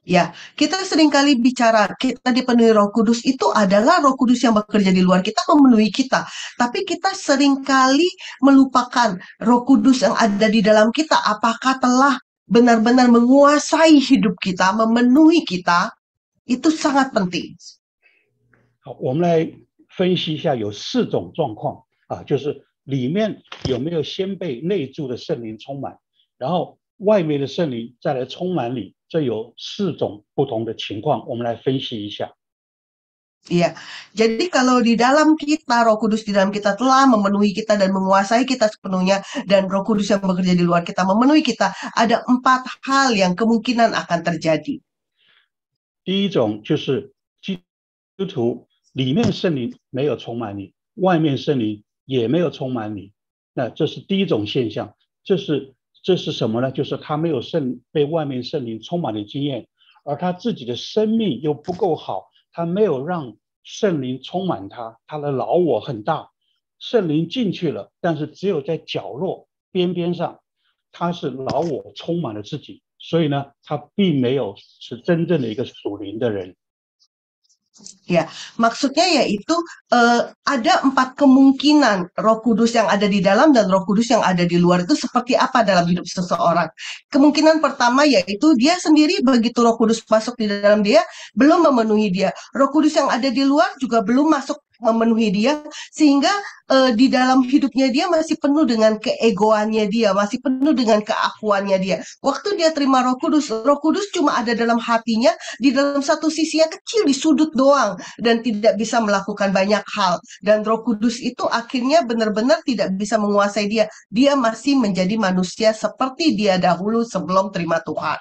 Ya, kita seringkali bicara kita dipenuhi Roh Kudus, itu adalah Roh Kudus yang bekerja di luar kita memenuhi kita. Tapi kita seringkali melupakan Roh Kudus yang ada di dalam kita, apakah telah benar-benar menguasai hidup kita, memenuhi kita. Itu sangat penting. 好，我们来分析一下，有4种状况就是里面有没有先被内住的圣灵充满，然后外面的圣灵再来充满你，这有4种不同的情况，我们来分析一下。Iya, jadi kalau di dalam kita, Roh Kudus di dalam kita telah memenuhi kita dan menguasai kita sepenuhnya, dan Roh Kudus yang bekerja di luar kita memenuhi kita, ada 4 hal yang kemungkinan akan terjadi. 第一种就是基督徒里面圣灵没有充满你，外面圣灵也没有充满你，那这是第一种现象。这是什么呢？就是他没有被外面圣灵充满的经验，而他自己的生命又不够好，他没有让圣灵充满他，他的老我很大，圣灵进去了，但是只有在角落边上，他是老我充满了自己，所以呢，他并没有是真正的一个属灵的人。Ya, maksudnya yaitu ada 4 kemungkinan Roh Kudus yang ada di dalam dan Roh Kudus yang ada di luar itu seperti apa dalam hidup seseorang. Kemungkinan pertama yaitu dia sendiri begitu Roh Kudus masuk di dalam dia, belum memenuhi dia. Roh Kudus yang ada di luar juga belum masuk memenuhi dia, sehingga di dalam hidupnya dia masih penuh dengan keegoannya dia, masih penuh dengan keakuannya dia. Waktu dia terima Roh Kudus cuma ada dalam hatinya, di dalam satu sisi yang kecil di sudut doang, dan tidak bisa melakukan banyak hal. Dan Roh Kudus itu akhirnya benar-benar tidak bisa menguasai dia. Dia masih menjadi manusia seperti dia dahulu sebelum terima Tuhan.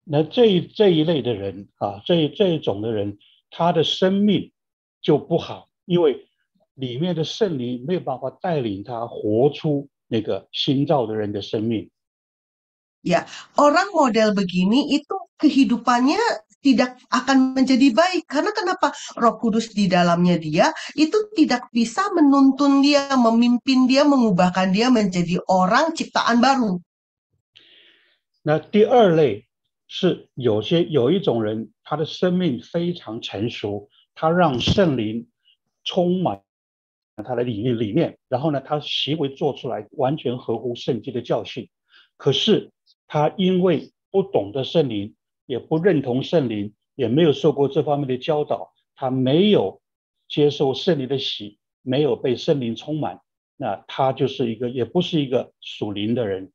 那这一类的人这一种的人，他的生命就不好，因为里面的圣灵没有办法带领他活出那个新造的人的生命。Ya, orang model begini itu kehidupannya tidak akan menjadi baik. Karena kenapa? Roh Kudus di dalamnya dia itu tidak bisa menuntun dia, memimpin dia, mengubahkan dia menjadi orang ciptaan baru. 那第二类是有一种人，他的生命非常成熟，他让圣灵充满他的里面，然后呢，他行为做出来完全合乎圣经的教训。可是他因为不懂得圣灵，也不认同圣灵，也没有受过这方面的教导，他没有接受圣灵的洗，没有被圣灵充满，那他就是也不是一个属灵的人。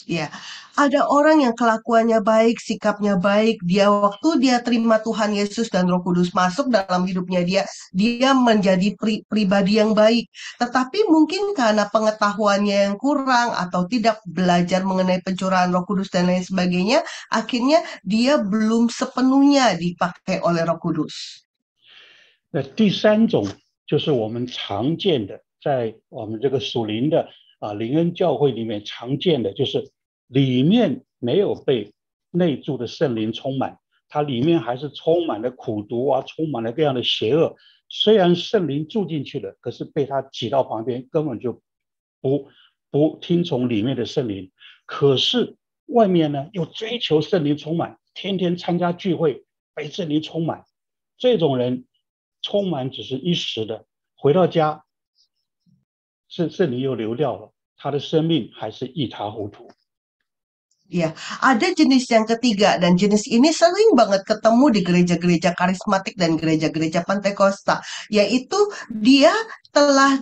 Ya, ada orang yang kelakuannya baik, sikapnya baik, waktu dia terima Tuhan Yesus dan Roh Kudus masuk dalam hidupnya dia menjadi pribadi yang baik. Tetapi mungkin karena pengetahuannya yang kurang atau tidak belajar mengenai pencurahan Roh Kudus dan lain sebagainya, akhirnya dia belum sepenuhnya dipakai oleh Roh Kudus. 那第三种就是我们常见的，在我们这个属灵的灵恩教会里面常见的，就是里面没有被内住的圣灵充满，它里面还是充满了苦毒啊，充满了各样的邪恶。虽然圣灵住进去了，可是被他挤到旁边，根本就不听从里面的圣灵。可是外面呢，又追求圣灵充满，天天参加聚会，被圣灵充满。这种人充满只是一时的，回到家圣灵又流掉了，他的生命还是一塌糊涂。Ya, ada jenis yang ketiga dan jenis ini sering banget ketemu di gereja-gereja karismatik dan gereja-gereja Pentakosta, yaitu dia telah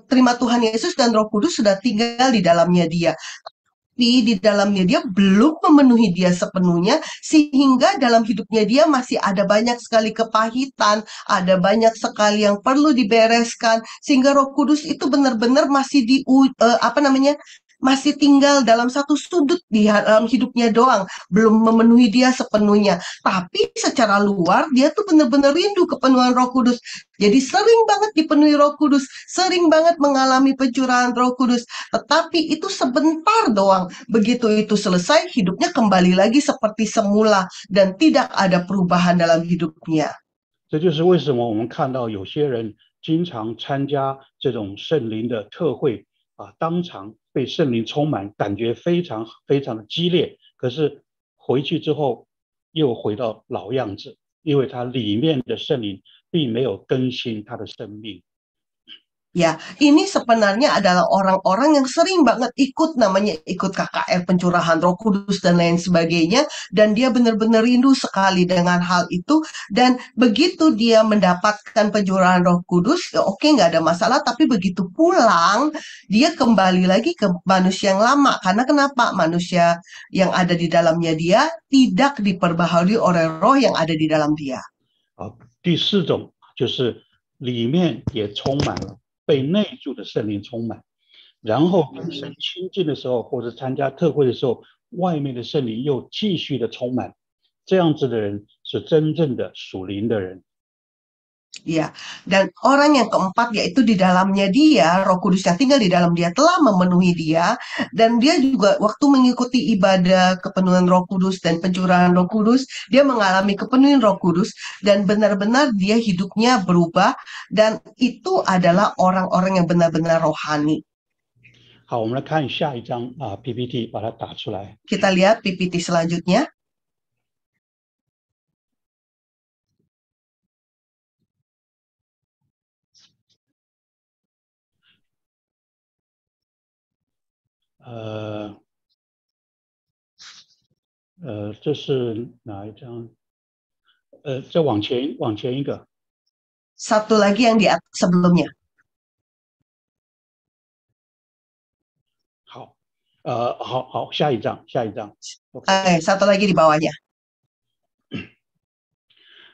terima Tuhan Yesus dan Roh Kudus sudah tinggal di dalamnya dia. Tapi di dalamnya dia belum memenuhi dia sepenuhnya, sehingga dalam hidupnya dia masih ada banyak sekali kepahitan, ada banyak sekali yang perlu dibereskan, sehingga Roh Kudus itu benar-benar masih masih tinggal dalam satu sudut di dalam hidupnya doang, belum memenuhi dia sepenuhnya. Tapi secara luar dia tuh benar-benar rindu kepenuhan Roh Kudus. Jadi sering banget dipenuhi Roh Kudus, sering banget mengalami pencurahan Roh Kudus. Tetapi itu sebentar doang. Begitu itu selesai, hidupnya kembali lagi seperti semula dan tidak ada perubahan dalam hidupnya. 这就是为什么我们看到有些人经常参加这种圣灵的特会当场被圣灵充满，感觉非常非常的激烈，可是回去之后又回到老样子，因为他里面的圣灵并没有更新他的生命。 Ya, ini sebenarnya adalah orang-orang yang sering banget ikut KKR pencurahan Roh Kudus dan lain sebagainya, dan dia benar-benar rindu sekali dengan hal itu. Dan begitu dia mendapatkan pencurahan Roh Kudus, ya oke, nggak ada masalah. Tapi begitu pulang, dia kembali lagi ke manusia yang lama. Karena kenapa? Manusia yang ada di dalamnya dia tidak diperbaharui oleh roh yang ada di dalam dia. 第四种就是里面也充满了 被内住的圣灵充满，然后跟神亲近的时候，或者参加特会的时候，外面的圣灵又继续的充满，这样子的人是真正的属灵的人。 Ya, dan orang yang keempat yaitu di dalamnya dia, Roh Kudus yang tinggal di dalam dia telah memenuhi dia, dan dia juga waktu mengikuti ibadah kepenuhan Roh Kudus dan pencurahan Roh Kudus, dia mengalami kepenuhan Roh Kudus dan benar-benar dia hidupnya berubah, dan itu adalah orang-orang yang benar-benar rohani. 好，我们来看下一张PPT， 把它打出来。 Kita lihat PPT selanjutnya. 这是哪一张？再往前一个。 Satu lagi yang di sebelumnya. 好，好，下一张。Satu lagi di bawahnya.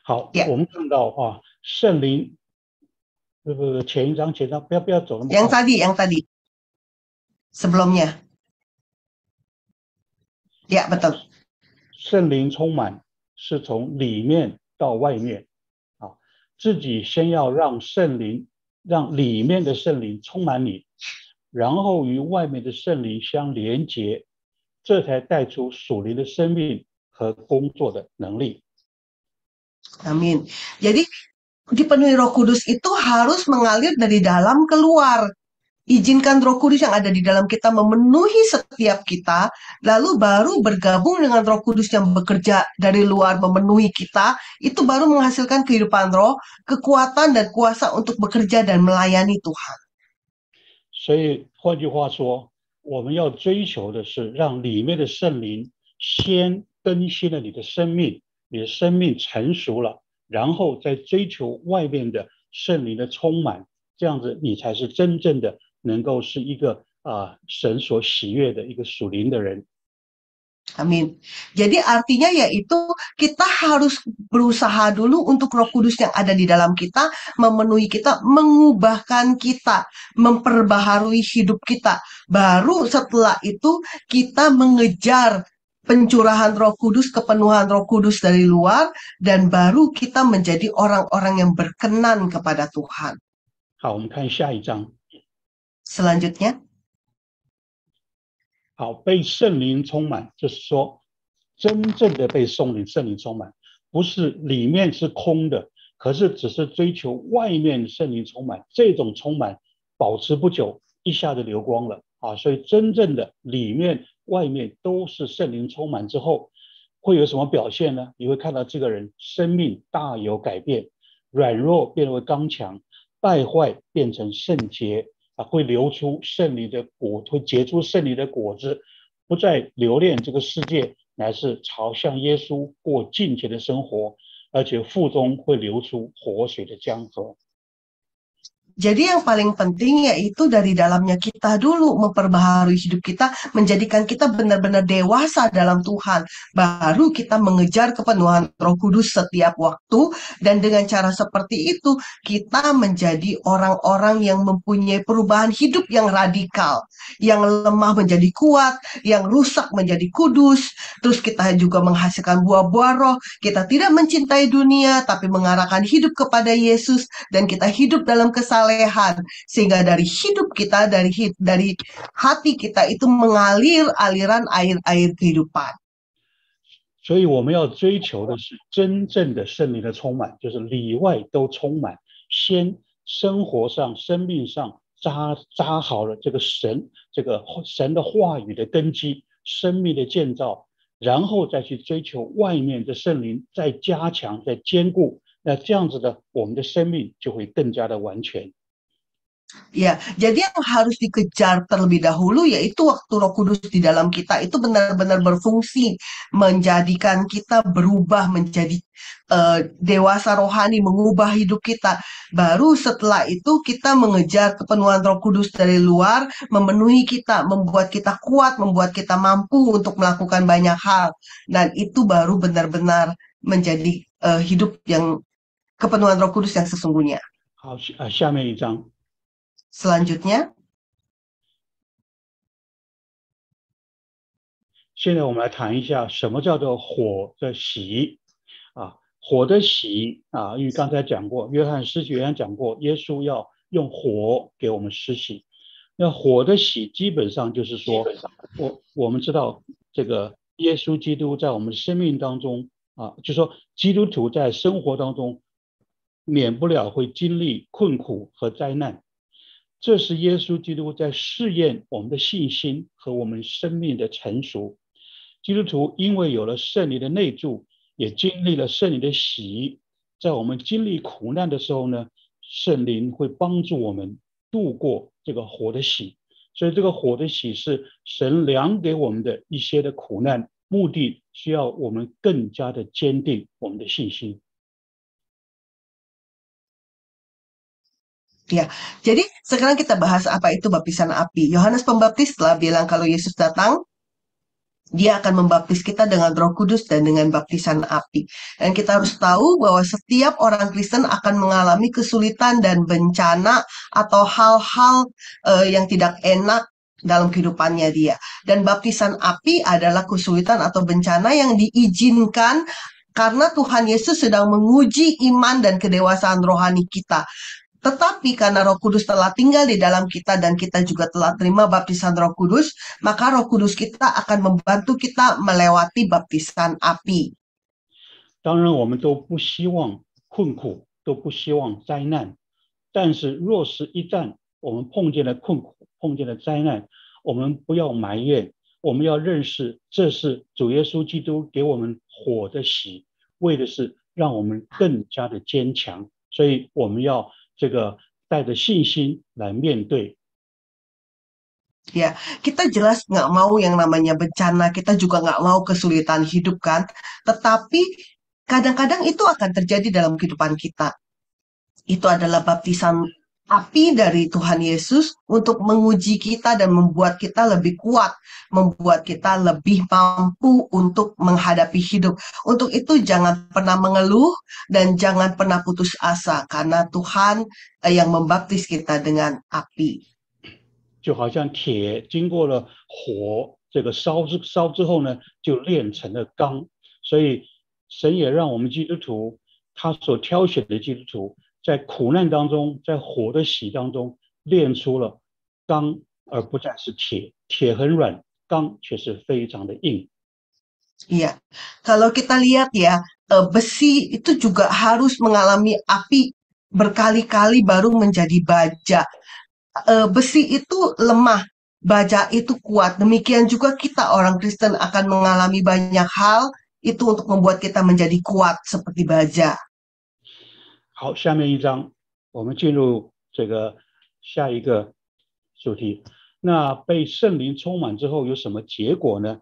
好，我们看到圣灵，前一张，不要走那么快。 Yang tadi. Sebelumnya. Ya, betul. 圣灵充满是从里面到外面，自己先要让里面的圣灵充满你，然后与外面的圣灵相连结，这才带出属灵的生命和工作的能力。 Amin. Jadi dipenuhi Roh Kudus itu harus mengalir dari dalam keluar. Izinkan Roh Kudus yang ada di dalam kita memenuhi setiap kita, lalu baru bergabung dengan Roh Kudus yang bekerja dari luar memenuhi kita, itu baru menghasilkan kehidupan roh, kekuatan dan kuasa untuk bekerja dan melayani Tuhan. 所以换句话说，我们要追求的是让里面的圣灵先更新了你的生命，你的生命成熟了，然后再追求外面的圣灵的充满，这样子你才是真正的能够是一个神所喜悦的一个属灵的人。 Amin. Jadi artinya yaitu kita harus berusaha dulu untuk Roh Kudus yang ada di dalam kita, memenuhi kita, mengubahkan kita, memperbaharui hidup kita. Baru setelah itu kita mengejar pencurahan Roh Kudus, kepenuhan Roh Kudus dari luar, dan baru kita menjadi orang-orang yang berkenan kepada Tuhan. 好，我们看下一章。 Selanjutnya. 好，被圣灵充满，就是说，真正的被圣灵充满，不是里面是空的，可是只是追求外面圣灵充满，这种充满保持不久，一下子流光了啊！所以真正的里面、外面都是圣灵充满之后，会有什么表现呢？你会看到这个人生命大有改变，软弱变为刚强，败坏变成圣洁。 会流出圣灵的果，会结出圣灵的果子，不再留恋这个世界，乃是朝向耶稣过敬虔的生活，而且腹中会流出活水的江河。 Jadi yang paling penting yaitu dari dalamnya kita dulu memperbaharui hidup kita, menjadikan kita benar-benar dewasa dalam Tuhan. Baru kita mengejar kepenuhan Roh Kudus setiap waktu, dan dengan cara seperti itu kita menjadi orang-orang yang mempunyai perubahan hidup yang radikal, yang lemah menjadi kuat, yang rusak menjadi kudus. Terus kita juga menghasilkan buah-buah roh. Kita tidak mencintai dunia, tapi mengarahkan hidup kepada Yesus, dan kita hidup dalam kesalahan. Sehingga dari hidup kita, dari hati kita itu mengalir aliran air-air kehidupan. 所以我们要追求的是真正的圣灵的充满，就是里外都充满。先生活上、生命上扎好了这个神的话语的根基，生命的建造，然后再去追求外面的圣灵，再加强、再坚固。那这样子的，我们的生命就会更加的完全。 Ya, jadi yang harus dikejar terlebih dahulu yaitu waktu Roh Kudus di dalam kita itu benar-benar berfungsi, menjadikan kita berubah menjadi dewasa rohani, mengubah hidup kita. Baru setelah itu kita mengejar kepenuhan Roh Kudus dari luar, memenuhi kita, membuat kita kuat, membuat kita mampu untuk melakukan banyak hal. Dan itu baru benar-benar menjadi hidup yang kepenuhan Roh Kudus yang sesungguhnya. 好，下面一章。 Selanjutnya, 现在我们来谈一下什么叫做火的洗啊？火的洗啊，因为刚才讲过，约翰讲过，耶稣要用火给我们施洗。那火的洗基本上就是说，我们知道这个耶稣基督在我们生命当中啊，就说基督徒在生活当中免不了会经历困苦和灾难。 这是耶稣基督在试验我们的信心和我们生命的成熟。基督徒因为有了圣灵的内住，也经历了圣灵的洗，在我们经历苦难的时候呢，圣灵会帮助我们度过这个火的洗。所以这个火的洗是神量给我们的一些的苦难，目的需要我们更加的坚定我们的信心。 Ya, jadi sekarang kita bahas apa itu baptisan api. Yohanes Pembaptis telah bilang kalau Yesus datang, dia akan membaptis kita dengan Roh Kudus dan dengan baptisan api. Dan kita harus tahu bahwa setiap orang Kristen akan mengalami kesulitan dan bencana atau hal-hal yang tidak enak dalam kehidupannya dia. Dan baptisan api adalah kesulitan atau bencana yang diizinkan karena Tuhan Yesus sedang menguji iman dan kedewasaan rohani kita. Tetapi karena Roh Kudus telah tinggal di dalam kita dan kita juga telah terima baptisan Roh Kudus, maka Roh Kudus kita akan membantu kita melewati baptisan api. 当然，我们都不希望困苦，都不希望灾难。但是，若是一旦我们碰见了困苦，碰见了灾难，我们不要埋怨，我们要认识这是主耶稣基督给我们火的喜，为的是让我们更加的坚强。所以，我们要带着信心来面对。Ya, kita jelas nggak mau yang namanya bencana, kita juga nggak mau kesulitan hidup kan. Tetapi kadang-kadang itu akan terjadi dalam kehidupan kita. Itu adalah baptisan api dari Tuhan Yesus untuk menguji kita dan membuat kita lebih kuat, membuat kita lebih mampu untuk menghadapi hidup. Untuk itu jangan pernah mengeluh dan jangan pernah putus asa karena Tuhan yang membaptis kita dengan api. 就好像铁经过了火烧之后呢，就炼成了钢。所以神也让我们基督徒，他所挑选的基督徒，在苦难当中，在火的喜当中，炼出了钢，而不再是铁。铁很软，钢却是非常的硬。Iya, kalau kita lihat ya, besi itu juga harus mengalami api berkali-kali baru menjadi baja. Besi itu lemah, baja itu kuat. Demikian juga kita orang Kristen akan mengalami banyak hal itu untuk membuat kita menjadi kuat seperti baja. 好，下面一章我们进入下一个主题。那被圣灵充满之后有什么结果呢？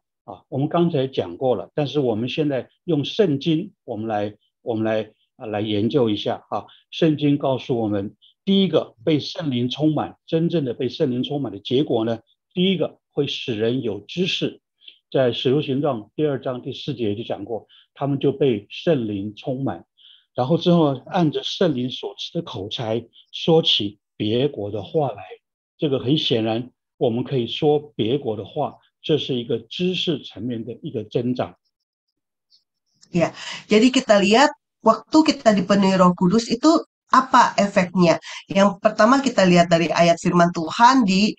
我们刚才讲过了，但是我们现在用圣经，我们来研究一下啊。圣经告诉我们，第一个被圣灵充满，真正的被圣灵充满的结果呢，第一个会使人有知识。在使徒行传2章第4节就讲过，他们就被圣灵充满，然后之后按着圣灵所赐的口才说起别国的话来。这个很显然，我们可以说别国的话，这是一个知识层面的一个增长。Ya, jadi kita lihat waktu kita dipenuhi Roh Kudus itu apa efeknya? Yang pertama kita lihat dari ayat firman Tuhan di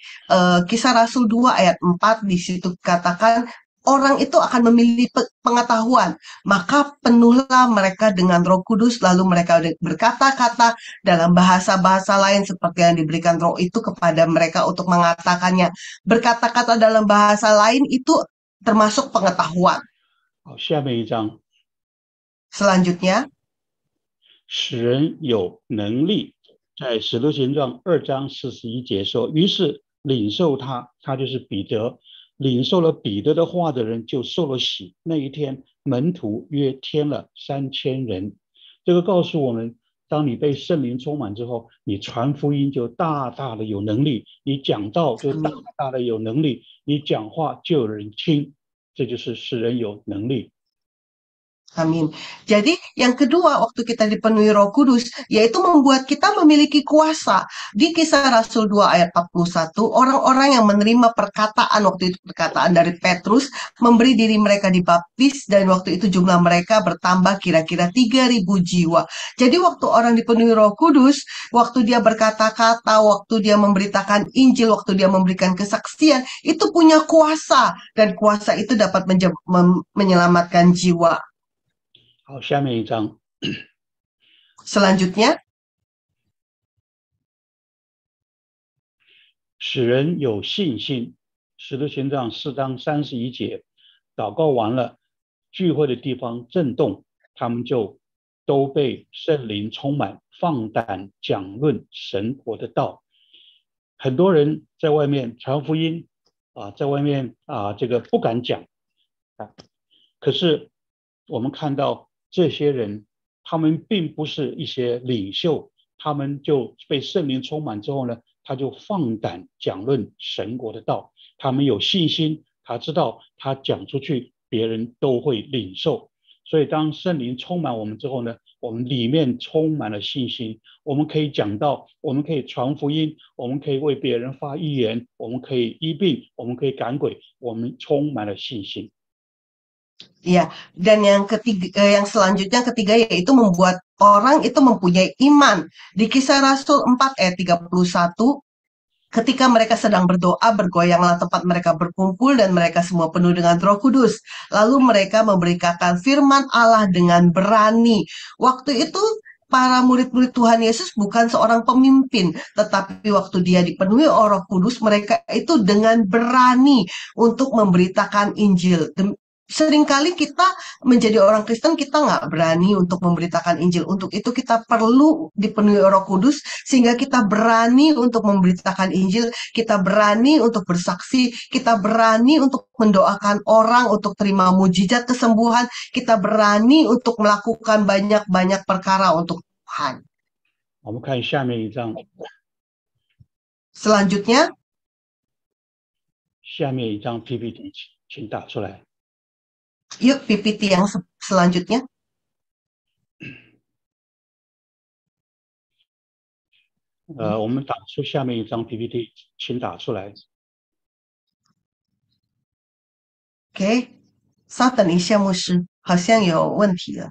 Kisah Rasul 2 ayat 4, di situ katakan orang itu akan memiliki pengetahuan, maka penuhlah mereka dengan Roh Kudus, lalu mereka berkata-kata dalam bahasa-bahasa lain seperti yang diberikan Roh itu kepada mereka untuk mengatakannya. Berkata-kata dalam bahasa lain itu termasuk pengetahuan. 好，下面一章。 Selanjutnya, 使人有能力，在使徒行传2章41节说，于是领受他就是彼得，领受了彼得的话的人就受了洗。那一天门徒约添了3000人。这个告诉我们，当你被圣灵充满之后，你传福音就大大的有能力，你讲道就大大的有能力，你讲话就有人听，这就是使人有能力。 Amin. Jadi yang kedua waktu kita dipenuhi Roh Kudus yaitu membuat kita memiliki kuasa. Di Kisah Rasul 2 ayat 41, orang-orang yang menerima perkataan, waktu itu perkataan dari Petrus, memberi diri mereka dibaptis dan waktu itu jumlah mereka bertambah kira-kira 3000 jiwa. Jadi waktu orang dipenuhi Roh Kudus, waktu dia berkata-kata, waktu dia memberitakan Injil, waktu dia memberikan kesaksian, itu punya kuasa dan kuasa itu dapat menyelamatkan jiwa. 好，下面一章。 Selanjutnya, 使人有信心。使徒行传4章31节，祷告完了，聚会的地方震动，他们就都被圣灵充满，放胆讲论神国的道。很多人在外面传福音在外面不敢讲可是我们看到。 这些人，他们并不是一些领袖，他们就被圣灵充满之后呢，他就放胆讲论神国的道。他们有信心，他知道他讲出去，别人都会领受。所以，当圣灵充满我们之后呢，我们里面充满了信心，我们可以讲道，我们可以传福音，我们可以为别人发预言，我们可以医病，我们可以赶鬼，我们充满了信心。Ya, dan yang ketiga, yang selanjutnya ketiga yaitu membuat orang itu mempunyai iman. Di Kisah Rasul 4 ayat 31, ketika mereka sedang berdoa, bergoyanglah tempat mereka berkumpul dan mereka semua penuh dengan Roh Kudus. Lalu mereka memberitakan firman Allah dengan berani. Waktu itu para murid-murid Tuhan Yesus bukan seorang pemimpin, tetapi waktu dia dipenuhi oleh Roh Kudus, mereka itu dengan berani untuk memberitakan Injil. Seringkali kita menjadi orang Kristen, kita nggak berani untuk memberitakan Injil. Untuk itu kita perlu dipenuhi Roh Kudus, sehingga kita berani untuk memberitakan Injil, kita berani untuk bersaksi, kita berani untuk mendoakan orang untuk terima mujizat kesembuhan, kita berani untuk melakukan banyak-banyak perkara untuk Tuhan. 我们看下面一张， Selanjutnya, 下面一张 PPT， 请打出来。 yuk PPT yang selanjutnya. 我们打出下面一张 PPT， 请打出来。 OK， 稍等一下，牧师，好像有问题了。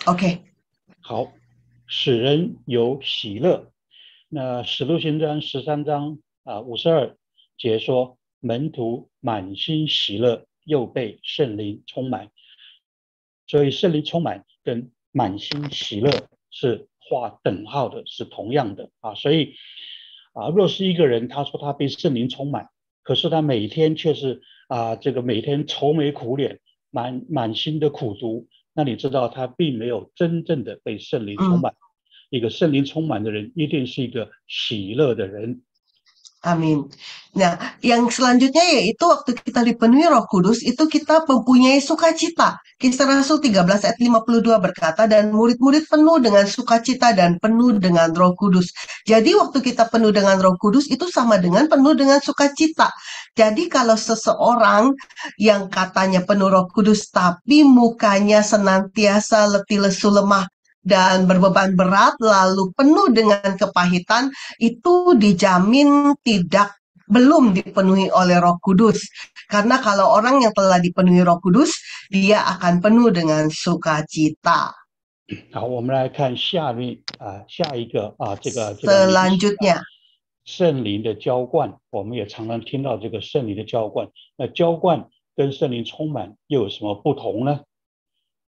OK， 好，使人有喜乐。那使徒行传13章52节说，门徒满心喜乐，又被圣灵充满。所以圣灵充满跟满心喜乐是画等号的，是同样的啊。所以若是一个人他说他被圣灵充满，可是他每天却是这个每天愁眉苦脸，满心的苦读，那你知道他并没有真正的被圣灵充满。一个圣灵充满的人一定是一个喜乐的人。 Amin. Nah, yang selanjutnya yaitu waktu kita dipenuhi Roh Kudus, itu kita mempunyai sukacita. Kisah Rasul 13 ayat 52 berkata, dan murid-murid penuh dengan sukacita dan penuh dengan Roh Kudus. Jadi waktu kita penuh dengan Roh Kudus itu sama dengan penuh dengan sukacita. Jadi kalau seseorang yang katanya penuh Roh Kudus tapi mukanya senantiasa letih lesu lemah dan berbeban berat, lalu penuh dengan kepahitan, itu dijamin belum dipenuhi oleh Roh Kudus. Karena kalau orang yang telah dipenuhi Roh Kudus, dia akan penuh dengan sukacita. 好，我们来看下一个这个 Selanjutnya， 圣灵的浇灌，我们也常常听到这个圣灵的浇灌。那浇灌跟圣灵充满又有什么不同呢？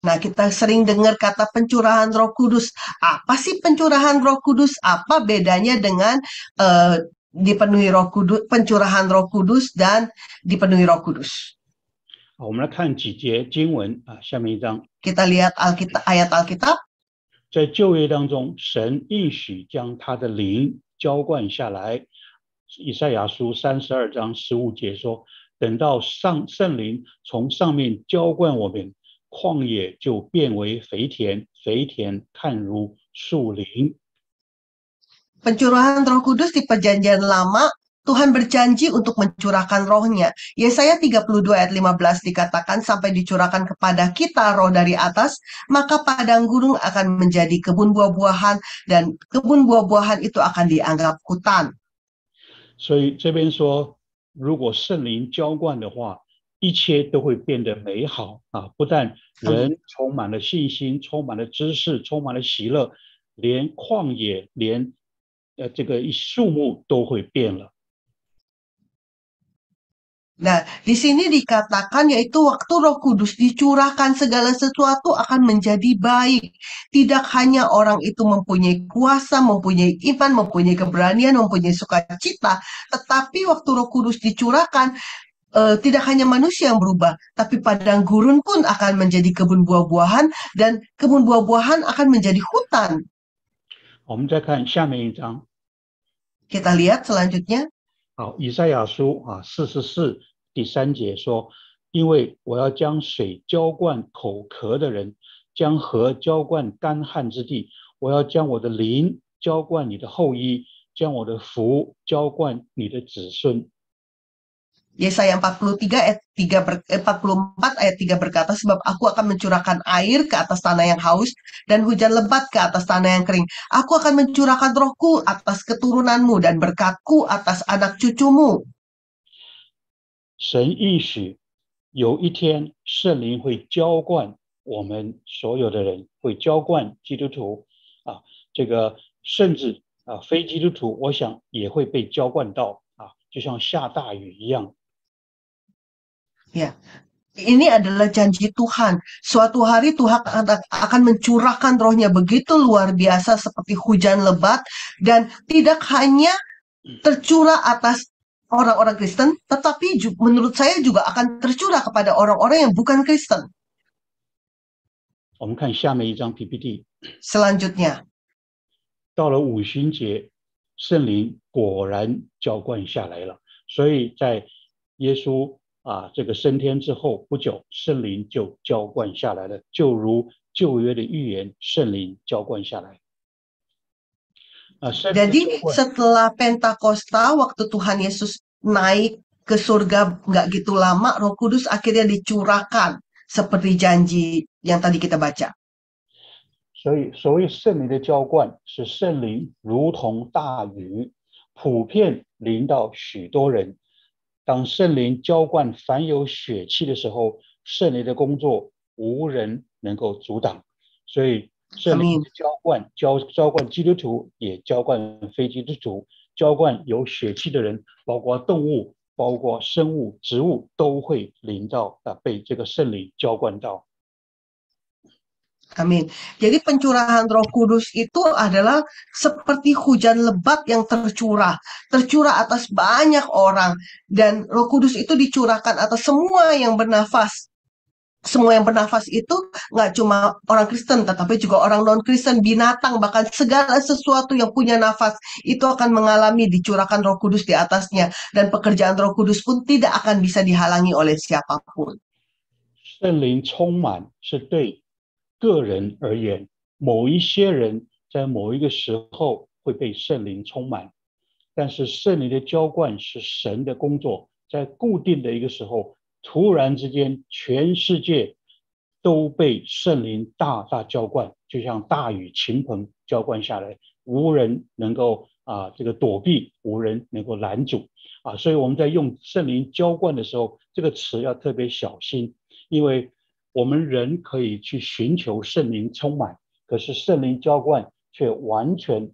Nah, kita sering dengar kata pencurahan Roh Kudus. Apa sih pencurahan Roh Kudus? Apa bedanya dengan dipenuhi Roh Kudus, pencurahan Roh Kudus dan dipenuhi Roh Kudus? 我们来看几节经文下面一章。 Kita lihat ayat Alkitab. 在旧约当中，神应许将他的灵浇灌下来。以赛亚书32章15节说：“等到圣灵从上面浇灌我们。” 旷野就变为肥田，肥田看如树林。 Pencurahan Roh Kudus di Perjanjian Lama, Tuhan berjanji untuk mencurahkan rohnya. Yesaya 32 ayat 15 dikatakan sampai dicurahkan kepada kita roh dari atas, maka padang gurun akan menjadi kebun buah-buahan dan kebun buah-buahan itu akan dianggap hutan. 所以这边说，如果圣灵浇灌的话， 一切都会变得美好不但人充满了信心，充满了知识，充满了喜乐，连旷野，连这个树木都会变了。 Nah, di sini dikatakan yaitu waktu Roh Kudus dicurahkan segala sesuatu akan menjadi baik. Tidak hanya orang itu mempunyai kuasa, mempunyai iman, mempunyai keberanian, mempunyai sukacita, tetapi waktu Roh Kudus dicurahkan tidak hanya manusia yang berubah, tapi padang gurun pun akan menjadi kebun buah-buahan dan kebun buah-buahan akan menjadi hutan. 我们再看下面一章。 Kita lihat selanjutnya. 好，以赛亚书44第3节说：“因为我要将水浇灌口渴的人，将河浇灌干旱之地。我要将我的灵浇灌你的后裔，将我的福浇灌你的子孙。” Yesaya 44 ayat 3 berkata, sebab aku akan mencurahkan air ke atas tanah yang haus dan hujan lebat ke atas tanah yang kering. Aku akan mencurahkan rohku atas keturunanmu dan berkatku atas anak cucumu. 神应许有一天圣灵会浇灌我们所有的人，会浇灌基督徒啊，这个甚至非基督徒，我想也会被浇灌到啊，就像下大雨一样。Ya, ini adalah janji Tuhan. Suatu hari Tuhan akan mencurahkan rohnya begitu luar biasa seperti hujan lebat, dan tidak hanya tercurah atas orang-orang Kristen, tetapi menurut saya juga akan tercurah kepada orang-orang yang bukan Kristen. 我们看下面一张 PPT。 Selanjutnya, 到了五旬节，圣灵果然浇灌下来了。所以在耶稣这个升天之后不久，圣灵就浇灌下来了，就如旧约的预言，圣灵浇灌下来。Jadi setelah Pentakosta, waktu Tuhan Yesus naik ke surga nggak gitu lama, Roh Kudus akhirnya dicurahkan seperti janji yang tadi kita baca. 所以所谓圣灵的浇灌，是圣灵如同大雨，普遍临到许多人。当圣灵浇灌凡有血气的时候，圣灵的工作无人能够阻挡。所以圣灵的浇灌，浇灌基督徒，也浇灌非基督徒，浇灌有血气的人，包括动物，包括生物、植物，都会临到被这个圣灵浇灌到。 Amin. Jadi pencurahan Roh Kudus itu adalah seperti hujan lebat yang tercurah atas banyak orang, dan Roh Kudus itu dicurahkan atas semua yang bernafas. Semua yang bernafas itu nggak cuma orang Kristen, tetapi juga orang non-Kristen, binatang, bahkan segala sesuatu yang punya nafas itu akan mengalami dicurahkan Roh Kudus di atasnya, dan pekerjaan Roh Kudus pun tidak akan bisa dihalangi oleh siapapun. 圣灵充满是对 个人而言，某一些人在某一个时候会被圣灵充满，但是圣灵的浇灌是神的工作，在固定的一个时候，突然之间全世界都被圣灵大大浇灌，就像大雨倾盆浇灌下来，无人能够这个躲避，无人能够拦阻所以我们在用圣灵浇灌的时候，这个词要特别小心，因为 我们人可以去寻求圣灵充满，可是圣灵浇灌却完全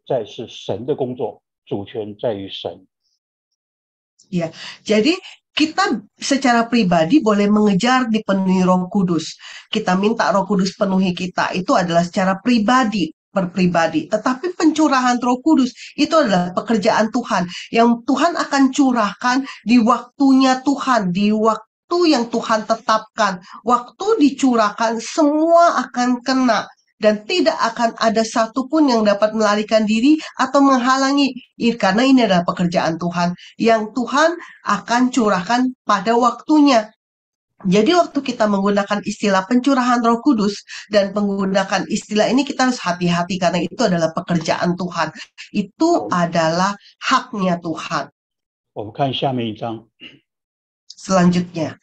在是神的工作，主权在于神。Ya, jadi kita secara pribadi boleh mengejar dipenuhi Roh Kudus. Kita minta Roh Kudus penuhi kita, itu adalah secara pribadi, berpribadi. Tetapi pencurahan Roh Kudus itu adalah pekerjaan Tuhan, yang Tuhan akan curahkan di waktunya Tuhan, di waktu yang Tuhan tetapkan. Waktu dicurahkan, semua akan kena, dan tidak akan ada satupun yang dapat melarikan diri atau menghalangi, karena ini adalah pekerjaan Tuhan yang Tuhan akan curahkan pada waktunya. Jadi waktu kita menggunakan istilah pencurahan Roh Kudus dan menggunakan istilah ini, kita harus hati-hati karena itu adalah pekerjaan Tuhan. Itu adalah haknya Tuhan. 我们看下面一章。 Selanjutnya,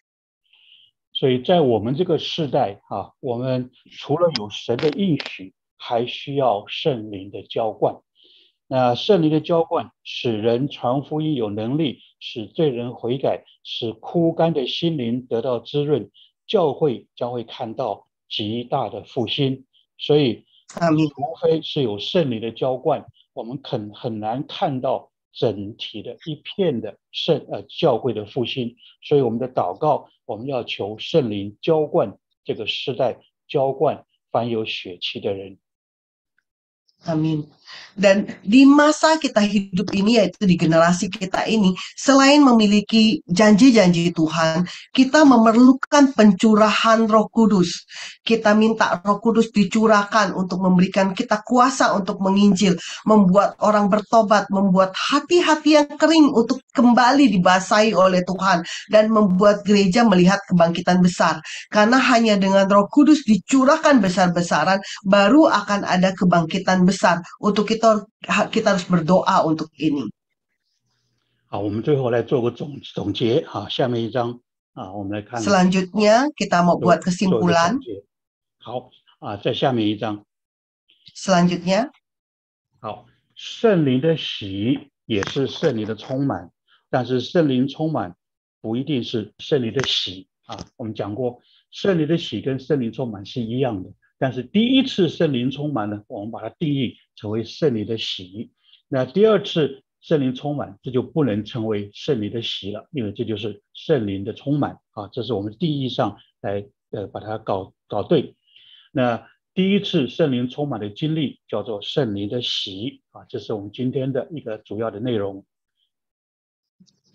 所以在我们这个世代我们除了有神的应许，还需要圣灵的浇灌。那圣灵的浇灌使人传福音有能力，使罪人悔改，使枯干的心灵得到滋润，教会将会看到极大的复兴。所以除非是有圣灵的浇灌，我们很难看到 整体的一片的教会的复兴，所以我们的祷告，我们要求圣灵浇灌这个时代，浇灌凡有血气的人。 Amin. Dan di masa kita hidup ini, yaitu di generasi kita ini, selain memiliki janji-janji Tuhan, kita memerlukan pencurahan Roh Kudus. Kita minta Roh Kudus dicurahkan untuk memberikan kita kuasa untuk menginjil, membuat orang bertobat, membuat hati-hati yang kering untuk kembali dibasahi oleh Tuhan, dan membuat gereja melihat kebangkitan besar. Karena hanya dengan Roh Kudus dicurahkan besar-besaran, baru akan ada kebangkitan besar. besar. Untuk kita harus berdoa untuk ini. 好，我们最后来做个总结啊，下面一章啊，我们来看。Selanjutnya kita mau buat kesimpulan. 好啊，在下面一章。Selanjutnya. 好，圣灵的喜也是圣灵的充满，但是圣灵充满不一定是圣灵的喜啊。我们讲过，圣灵的喜跟圣灵充满是一样的，但是第一次圣灵充满呢，我们把它定义成为圣灵的喜。那第二次圣灵充满，这就不能成为圣灵的喜了，因为这就是圣灵的充满啊。这是我们定义上来把它搞对。那第一次圣灵充满的经历叫做圣灵的喜啊，这是我们今天的一个主要的内容。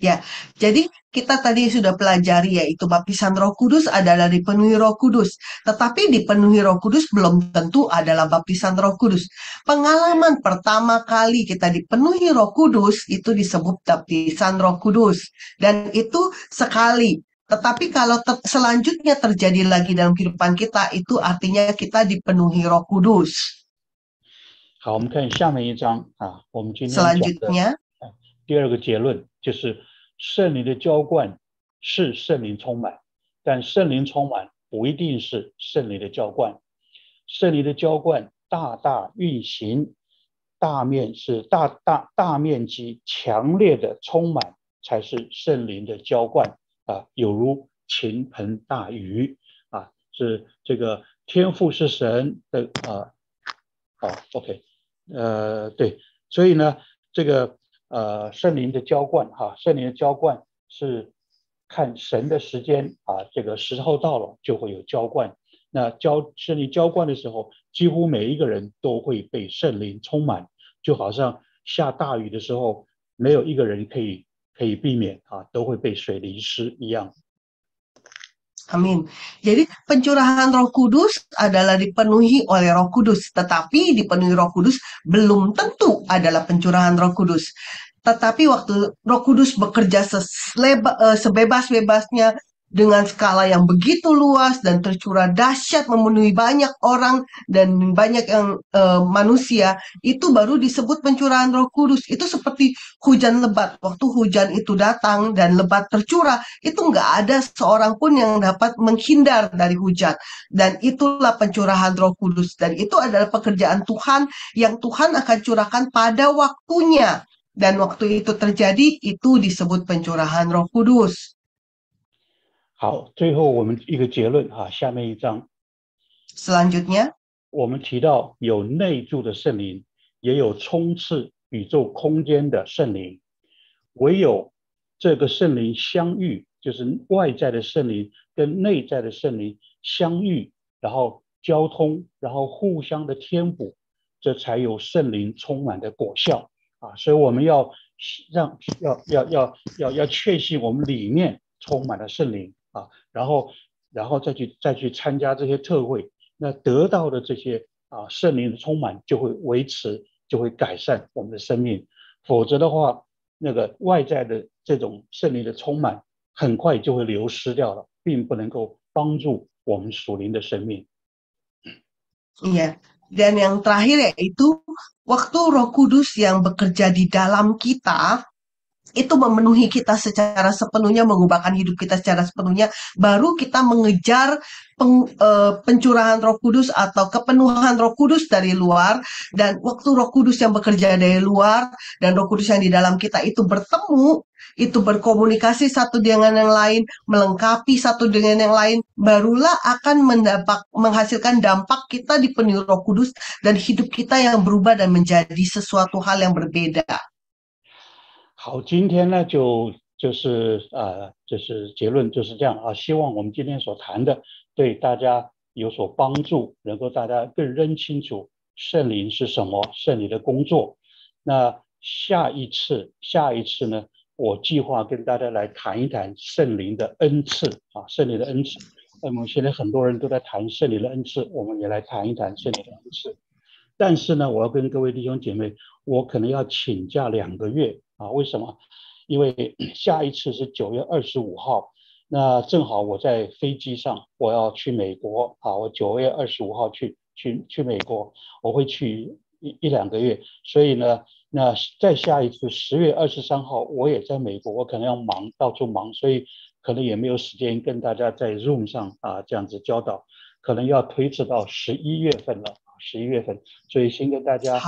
Ya, jadi kita tadi sudah pelajari yaitu baptisan Roh Kudus adalah dipenuhi Roh Kudus. Tetapi dipenuhi Roh Kudus belum tentu adalah baptisan Roh Kudus. Pengalaman pertama kali kita dipenuhi Roh Kudus itu disebut baptisan Roh Kudus. Dan itu sekali. Tetapi kalau selanjutnya terjadi lagi dalam kehidupan kita, itu artinya kita dipenuhi Roh Kudus. 好，我们看下面一章啊，我们今天讲的 Selanjutnya 第二个结论就是圣灵的浇灌是圣灵充满，但圣灵充满不一定是圣灵的浇灌。圣灵的浇灌大大运行，大面积强烈的充满才是圣灵的浇灌啊，有如倾盆大雨啊，是这个天父是神的OK， 对，所以呢，这个圣灵的浇灌圣灵的浇灌是看神的时间啊，这个时候到了就会有浇灌。那圣灵浇灌的时候，几乎每一个人都会被圣灵充满，就好像下大雨的时候，没有一个人可以避免啊，都会被水淋湿一样。Amin. Jadi pencurahan Roh Kudus adalah dipenuhi oleh Roh Kudus, tetapi dipenuhi Roh Kudus belum tentu adalah pencurahan Roh Kudus. Tetapi waktu Roh Kudus bekerja sebebas-bebasnya dengan skala yang begitu luas dan tercurah dahsyat memenuhi banyak orang dan banyak yang manusia, itu baru disebut pencurahan Roh Kudus. Itu seperti hujan lebat. Waktu hujan itu datang dan lebat tercurah, itu nggak ada seorang pun yang dapat menghindar dari hujan. Dan itulah pencurahan Roh Kudus. Dan itu adalah pekerjaan Tuhan yang Tuhan akan curahkan pada waktunya. Dan waktu itu terjadi, itu disebut pencurahan Roh Kudus. 好，最后我们一个结论下面一章。Selanjutnya 我们提到有内住的圣灵，也有充斥宇宙空间的圣灵。唯有这个圣灵相遇，就是外在的圣灵跟内在的圣灵相遇，然后交通，然后互相的填补，这才有圣灵充满的果效啊！所以我们要确信我们里面充满了圣灵啊，然后再去参加这些特会，那得到的这些圣灵的充满就会维持，就会改善我们的生命。否则的话，那个外在的这种圣灵的充满很快就会流失掉了，并不能够帮助我们属灵的生命。Iya, dan yang terakhir yaitu waktu Roh Kudus yang bekerja di dalam kita itu memenuhi kita secara sepenuhnya, mengubahkan hidup kita secara sepenuhnya, baru kita mengejar pencurahan Roh Kudus atau kepenuhan Roh Kudus dari luar. Dan waktu Roh Kudus yang bekerja dari luar dan Roh Kudus yang di dalam kita itu bertemu, itu berkomunikasi satu dengan yang lain, melengkapi satu dengan yang lain, barulah akan menghasilkan dampak kita dipenuhi Roh Kudus dan hidup kita yang berubah dan menjadi sesuatu hal yang berbeda. 好，今天呢就是结论就是这样啊。希望我们今天所谈的对大家有所帮助，能够大家更认清楚圣灵是什么，圣灵的工作。那下一次呢，我计划跟大家来谈一谈圣灵的恩赐啊，圣灵的恩赐。那么现在很多人都在谈圣灵的恩赐，我们也来谈一谈圣灵的恩赐。但是呢，我要跟各位弟兄姐妹，我可能要请假2个月。为什么？因为下一次是9月25号，那正好我在飞机上，我要去美国我9月25号去美国，我会去1-2个月，所以呢，那再下一次10月23号，我也在美国，我可能要忙，到处忙，所以可能也没有时间跟大家在 Zoom 上这样子教导，可能要推迟到11月份了，11月份，所以先跟大家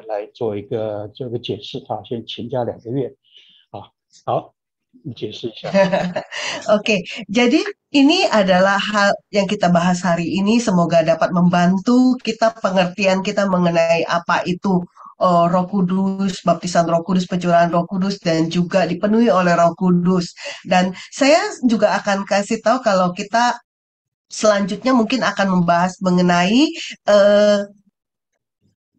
来做一个解释先请假2个月好，你解释一下。Oke, jadi ini adalah hal yang kita bahas hari ini. Semoga dapat membantu kita pengertian kita mengenai apa itu Roh Kudus, baptisan Roh Kudus, pencurahan Roh Kudus, dan juga dipenuhi oleh Roh Kudus. Dan saya juga akan kasih tahu kalau kita selanjutnya mungkin akan membahas mengenai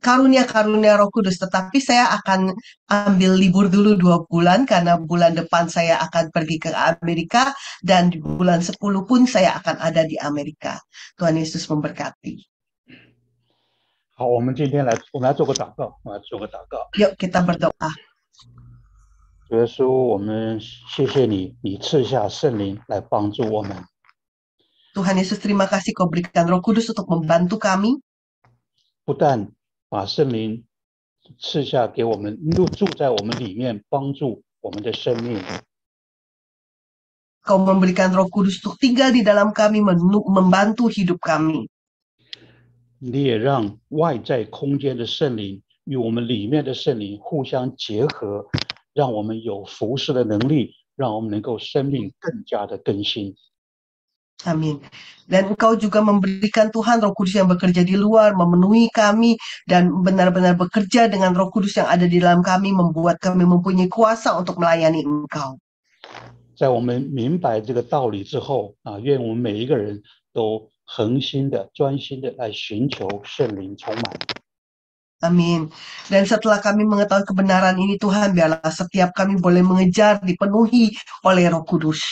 karunia-karunia Roh Kudus, tetapi saya akan ambil libur dulu 2 bulan karena bulan depan saya akan pergi ke Amerika dan di bulan 10 pun saya akan ada di Amerika. Tuhan Yesus memberkati. 好，我们来做个祷告，Yuk kita berdoa. 主耶稣，我们谢谢你，你赐下圣灵来帮助我们。Tuhan Yesus, terima kasih Kau berikan Roh Kudus untuk membantu kami. 不但把圣灵赐下给我们，住在我们里面，帮助我们的生命。Kau memberikan Roh Kudus untuk tinggal di dalam kami, membantu hidup kami. 你也让外在空间的圣灵与我们里面的圣灵互相结合，让我们有服事的能力，让我们能够生命更加的更新。Amin. Dan Engkau juga memberikan Tuhan Roh Kudus yang bekerja di luar, memenuhi kami, dan benar-benar bekerja dengan Roh Kudus yang ada di dalam kami, membuat kami mempunyai kuasa untuk melayani Engkau. 在我们明白这个道理之后愿我们每一个人都恒心的、专心的来寻求圣灵充满。Amin. Dan setelah kami mengetahui kebenaran ini, Tuhan, biarlah setiap kami boleh mengejar, dipenuhi oleh Roh Kudus.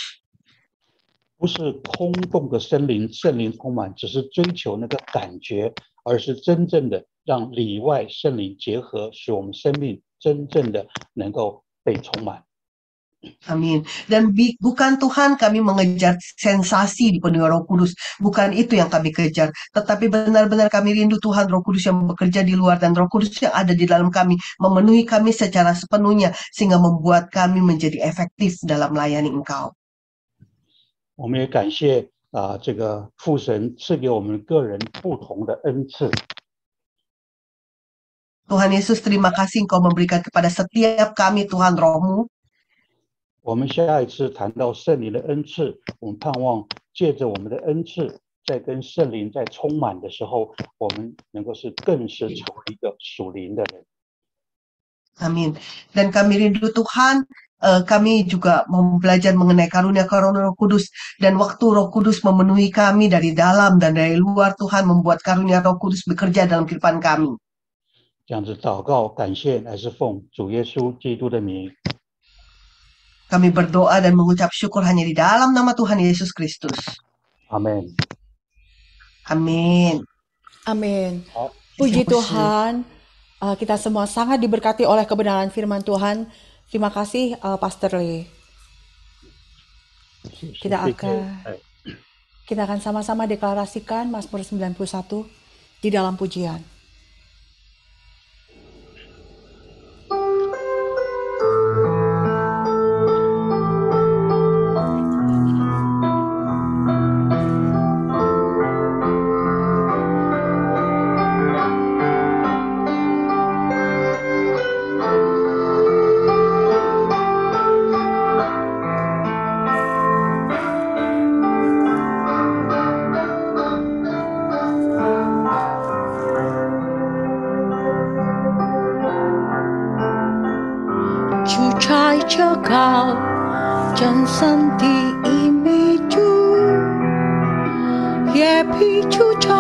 不是空洞的圣灵充满，只是追求那个感觉，而是真正的让里外圣灵结合，使我们生命真正的能够被充满。Amin. Dan bukan Tuhan kami mengejar sensasi dipenuhi Roh Kudus, bukan itu yang kami kejar, tetapi benar-benar kami rindu Tuhan Roh Kudus yang bekerja di luar dan Roh Kudus yang ada di dalam kami, memenuhi kami secara sepenuhnya sehingga membuat kami menjadi efektif dalam melayani Engkau. 我们也感谢这个父神赐给我们个人不同的恩赐。 Tuhan Yesus, terima kasih Engkau memberikan kepada setiap kami Tuhan Roh-Mu. 我们下一次谈到圣灵的恩赐，我们盼望借着我们的恩赐，在跟圣灵在充满的时候，我们能够更是成为一个属灵的人。 Amin. Dan kami rindu Tuhan, kami juga mau belajar mengenai karunia-karunia Roh Kudus, dan waktu Roh Kudus memenuhi kami dari dalam dan dari luar, Tuhan membuat karunia Roh Kudus bekerja dalam kehidupan kami. 这样子祷告感谢乃是奉主耶稣基督的名。 Kami berdoa dan mengucap syukur hanya di dalam nama Tuhan Yesus Kristus. Amin. Amin. Amin. Puji Tuhan, kita semua sangat diberkati oleh kebenaran firman Tuhan. Terima kasih Pastor Lee. Kita akan sama-sama deklarasikan Mazmur 91 di dalam pujian. Cao 真神的一美主，也披出在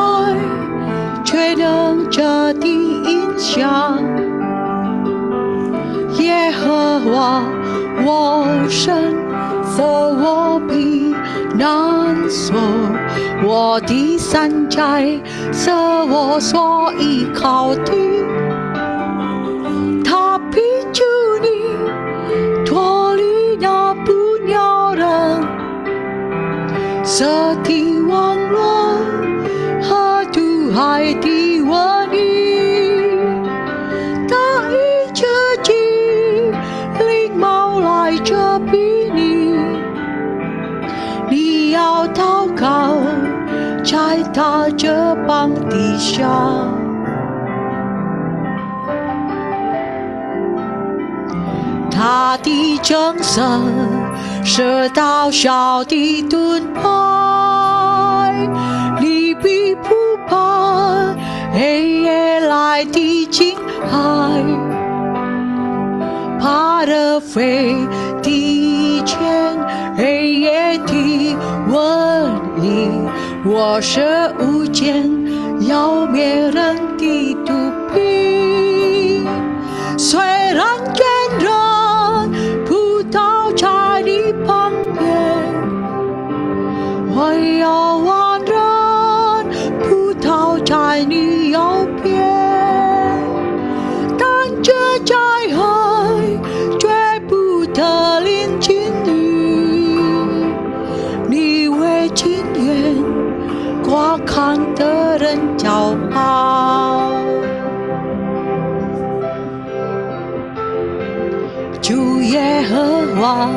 吹动着的音响。耶和华我神，使我避难所，我的山寨是我所依靠的。他必救你脱离那不鸟人蛇的网络和毒害的瘟疫，他已经他这膀底下。他的正身是刀削的盾牌，利比扑怕黑夜来的惊骇，怕的飞的前黑夜的瘟疫，我是无间要灭人的毒品。虽然见人葡萄trái的旁边，我要万人葡萄trái的右边，但这灾害绝不得临近你，你为情愿观看的人骄傲。主耶和华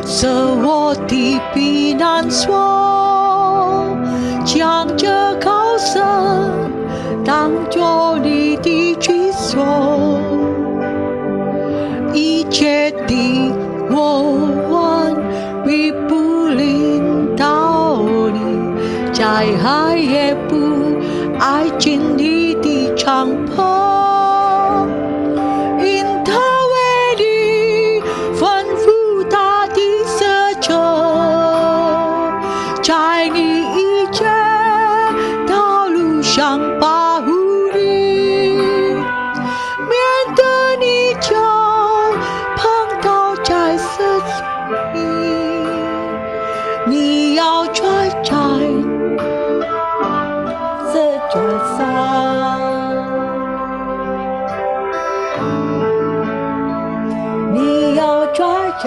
是我的避难所，将这高山当作你的居所，一切的祸患必不临到你，灾害也不挨近你的帐篷。在你一切道路上保护你，免得你脚碰到在死里，你要拽在这座山，你要拽在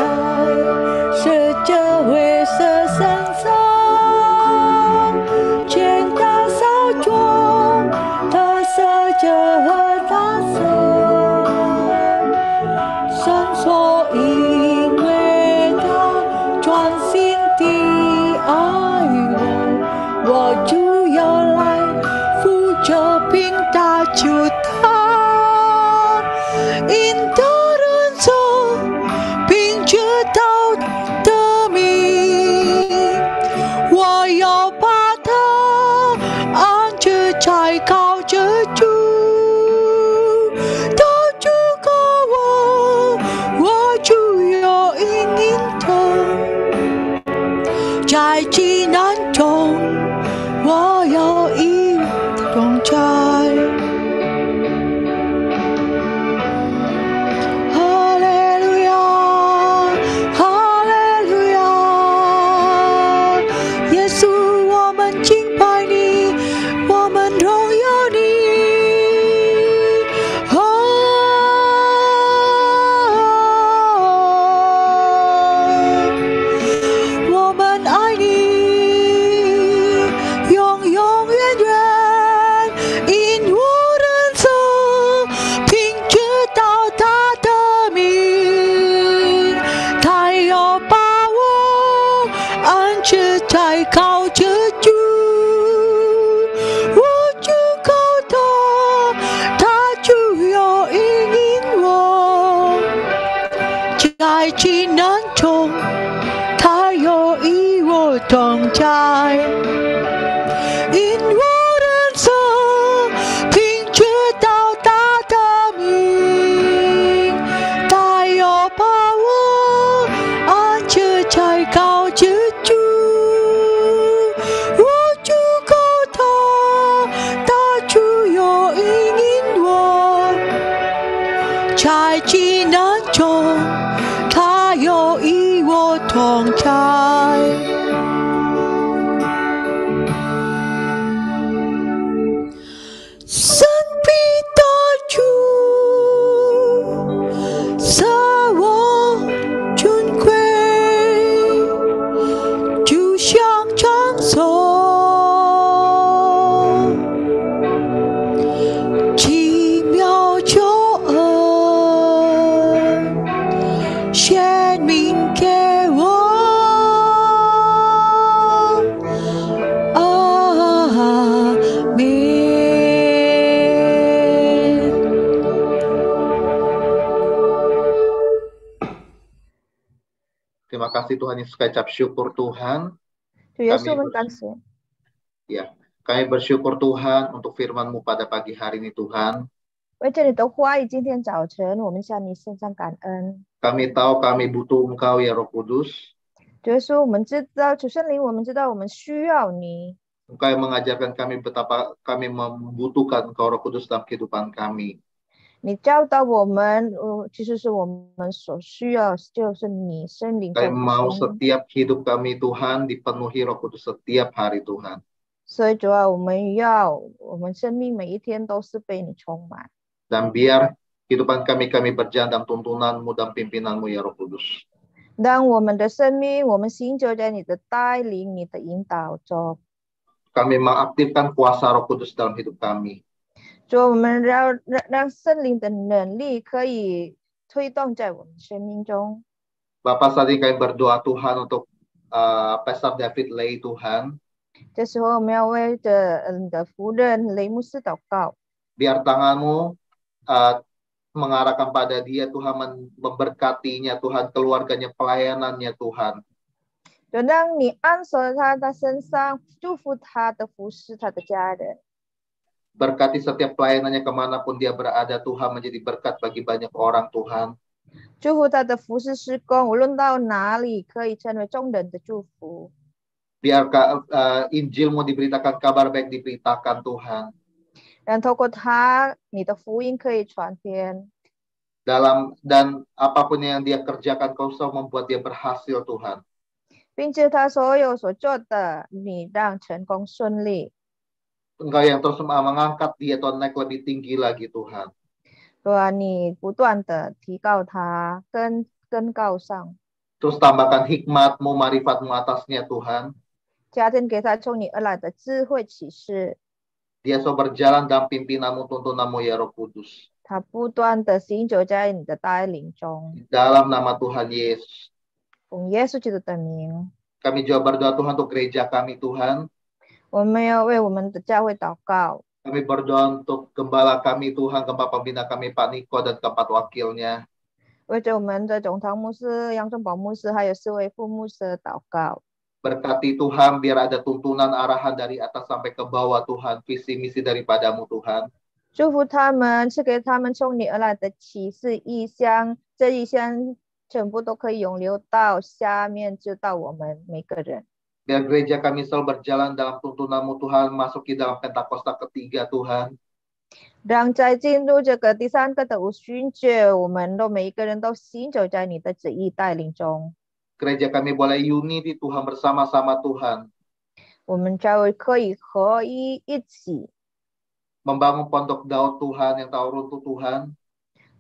是这灰色身上。这和大神，神说因为他专心地爱我就要来扶着并搭救他，因得人生并知道的名，我要把他安置在高者主。在极难中，我有一种在。哈利路亚，哈利路亚，耶稣，我们敬拜你，我们荣耀你。在靠着主，我就靠他，他就要引领我。在极难中，他要与我同在。因我人生凭着到他的名，他要把我安置在高者主。在极难中，他又与我同在。神必得主，使我尊贵，就像长寿。奇妙救恩显明给我， Terima kasih Tuhan Yesus, kami ucap syukur Tuhan. 主耶稣， Kami 我们感谢， ya, kami bersyukur Tuhan untuk firman-Mu pada pagi hari ini Tuhan. 为着你的话语，今天早晨我们向你献上感恩。 Kami tahu kami butuh Engkau ya Roh Kudus. 主耶稣，我们知道主圣灵，我们知道我们需要你。 Engkau yang mengajarkan kami betapa kami membutuhkan Engkau Roh Kudus dalam kehidupan kami. 你教导我们，其实是我们所需要，就是你圣灵在 Kami 我 mau 们生命。 setiap hidup kami Tuhan dipenuhi Roh Kudus setiap hari Tuhan. 所以主啊，我们生命每一天都是被你充满。 Dan biar kehidupan kami berjalan dalam tuntunan-Mu dan pimpinan-Mu ya Roh Kudus. 让我们的生命，我们行走在你的带领、你的引导中。 Kami mengaktifkan kuasa Roh Kudus dalam hidup kami. 主，我们让圣灵的能力可以推动在我们生命中。 Bapak, saat ini kami berdoa Tuhan untuk Pastor David Lay Tuhan. 这时候我们要为着你的夫人雷牧师祷告， Biar tangan-Mu mengarahkan pada dia Tuhan, memberkatinya Tuhan, keluarganya, pelayanannya Tuhan. 就让你安守他的身上，祝福他的服侍他的家人。 Berkati setiap pelayanannya kemanapun dia berada Tuhan, menjadi berkat bagi banyak orang Tuhan. 祝福他的服侍事工，无论到哪里，可以成为众人的祝福。 Biar Injil-Mu diberitakan, kabar baik diberitakan Tuhan. 让透过他，你的福音可以传遍。 Dan apapun yang dia kerjakan, Kau selalu membuat dia berhasil Tuhan. 并且他所有所做的，你让成功顺利。 Engkau yang terus mengangkat dia Tuhan, naik lebih tinggi lagi Tuhan. 对吧？你不断的提高他，更高上， Terus tambahkan hikmat-Mu, marifat-Mu atasnya Tuhan. 加添给他从你而来的智慧启示。 Dia selalu berjalan dalam pimpinan-Mu, tuntunan-Mu ya Roh Kudus. 他不断的行走在你的带领中， Dalam nama Tuhan Yesus. 奉耶稣基督的名， Kami juga berdoa Tuhan untuk gereja kami Tuhan. 我们要为我们的教会祷告。 Kami berdoa untuk gembala kami Tuhan, Gembala pembina kami Pak Niko dan keempat wakilnya. 为着我们的总堂牧师杨仲宝牧师还有4位副牧师祷告。 Berkati Tuhan, biar ada tuntunan arahan dari atas sampai ke bawah Tuhan, visi misi daripada-Mu Tuhan. 祝福他们，赐给他们从你而来的启示异象，这异象全部都可以涌流到下面，就到我们每个人。 Biar gereja kami selalu berjalan dalam tuntunan-Mu Tuhan, masuki dalam Pentakosta ketiga Tuhan. 让在进入这个第3个的五旬节，我们都每一个人都行走在你的旨意带领中。 Gereja kami boleh unity Tuhan, bersama-sama Tuhan. 我们教会可以合一一起 Membangun pondok Daud Tuhan yang tahu runtuh Tuhan.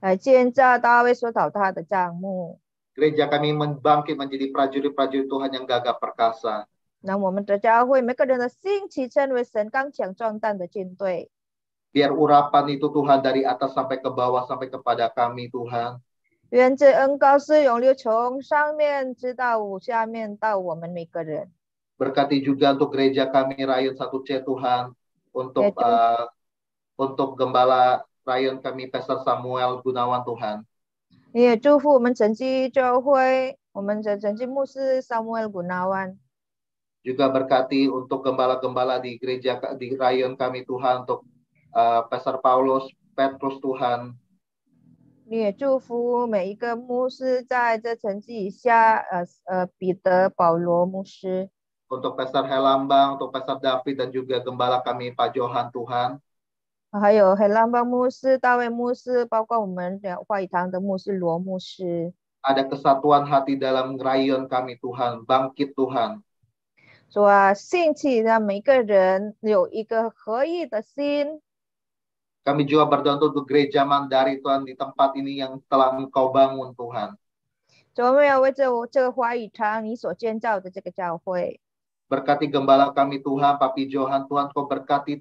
来建造大卫所倒塌的帐幕， Gereja kami membangkit menjadi prajurit-prajurit Tuhan yang gagah perkasa. 让我们的教会每个人的兴起成为神刚强壮胆的军队。 Biar urapan itu Tuhan dari atas sampai ke bawah, sampai kepada kami Tuhan. 愿这恩膏是涌流从上面直到下面到我们每个人。 Berkati juga untuk gereja kami Rayon 1C Tuhan. Untuk gembala Rayon kami Pastor Samuel Gunawan Tuhan. 也祝福我们整季教会，我们的整季牧师 Samuel Gunawan。 Juga berkati untuk gembala-gembala di gereja di Rayon kami Tuhan, untuk Pastor Paulus Petrus Tuhan. 也祝福每一个牧师在这层级以下，彼得、保罗牧师， Untuk Pastor Helambang, untuk Pastor David dan juga gembala kami Pak Johan Tuhan. 还有黑兰邦牧师、大卫牧师，包括我们的话语堂的牧师罗牧师。 Ada kesatuan hati dalam rayon kami Tuhan, bangkit Tuhan. 说兴起让每个人有一个合一的心。 Kami juga berdoa untuk gereja Mandari Tuhan di tempat ini yang telah Engkau bangun Tuhan. 我们要为这个话语堂你所建造的这个教会， Berkati gembala kami Tuhan, Papi Johan Tuhan, Engkau berkati,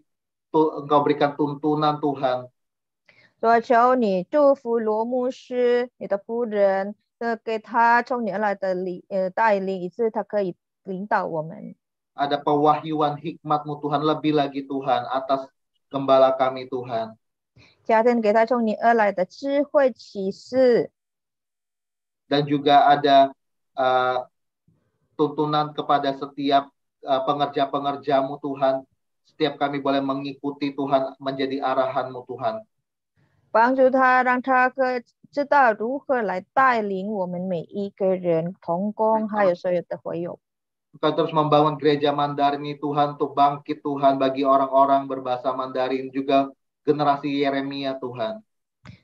Engkau berikan tuntunan Tuhan. 说求你祝福罗牧师，你的夫人，给他从你而来的带领，以致他可以领导我们。 Ada pewahyuan hikmat-Mu Tuhan, lebih lagi Tuhan, atas gembala kami Tuhan. 加添给他从你而来的智慧启示， Dan juga ada tuntunan kepada setiap pengerja-pengerjamu Tuhan. Setiap kami boleh mengikuti Tuhan, menjadi arahanmu Tuhan. 帮助他，让他知道如何来带领我们每一个人同工，还有所有的会友。 Engkau terus membangun gereja Mandarin ini Tuhan, untuk bangkit Tuhan bagi orang-orang berbahasa Mandarin, juga generasi Yeremia Tuhan.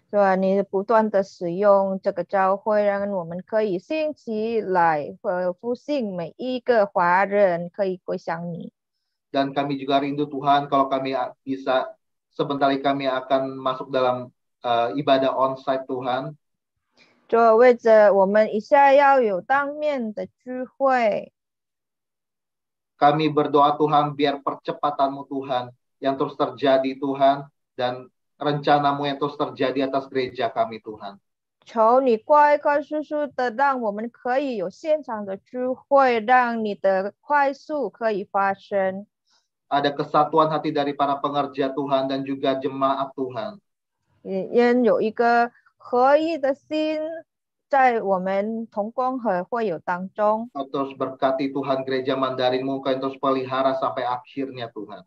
是吧？你不断的使用这个教会，让我们可以兴起来，复兴每一个华人可以归向你。 Dan kami juga rindu Tuhan, kalau kami bisa, sebentar lagi kami akan masuk dalam ibadah onsite Tuhan. 就为着我们一下要有当面的聚会。 Kami berdoa Tuhan, biar percepatanmu Tuhan yang terus terjadi Tuhan, dan rencanamu yang terus terjadi atas gereja kami Tuhan. 求你快快速速的让我们可以有现场的聚会，让你的快速可以发生。 Ada kesatuan hati dari para pengerja Tuhan dan juga jemaat Tuhan. 也有一个合一的心在我们同工和会友当中。 Terus berkati Tuhan gereja Mandarinmu, Kau terus pelihara sampai akhirnya Tuhan.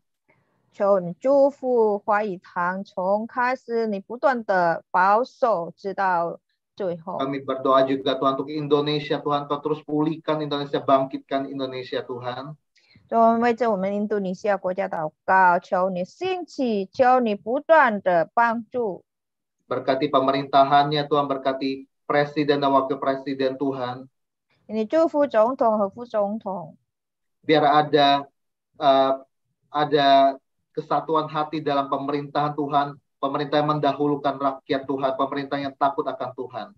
求你祝福华语堂，从开始你不断的保守，直到最后。 Kami berdoa juga Tuhan untuk Indonesia Tuhan, Kau terus pulihkan Indonesia, bangkitkan Indonesia Tuhan. 就为着我们印度尼西亚国家祷告，求你兴起，求你不断的帮助。 Berkati pemerintahannya Tuhan, berkati presiden dan wakil presiden Tuhan. 你祝福总统和副总统。 Biar ada kesatuan hati dalam pemerintahan Tuhan, pemerintah yang mendahulukan rakyat Tuhan, pemerintah yang takut akan Tuhan.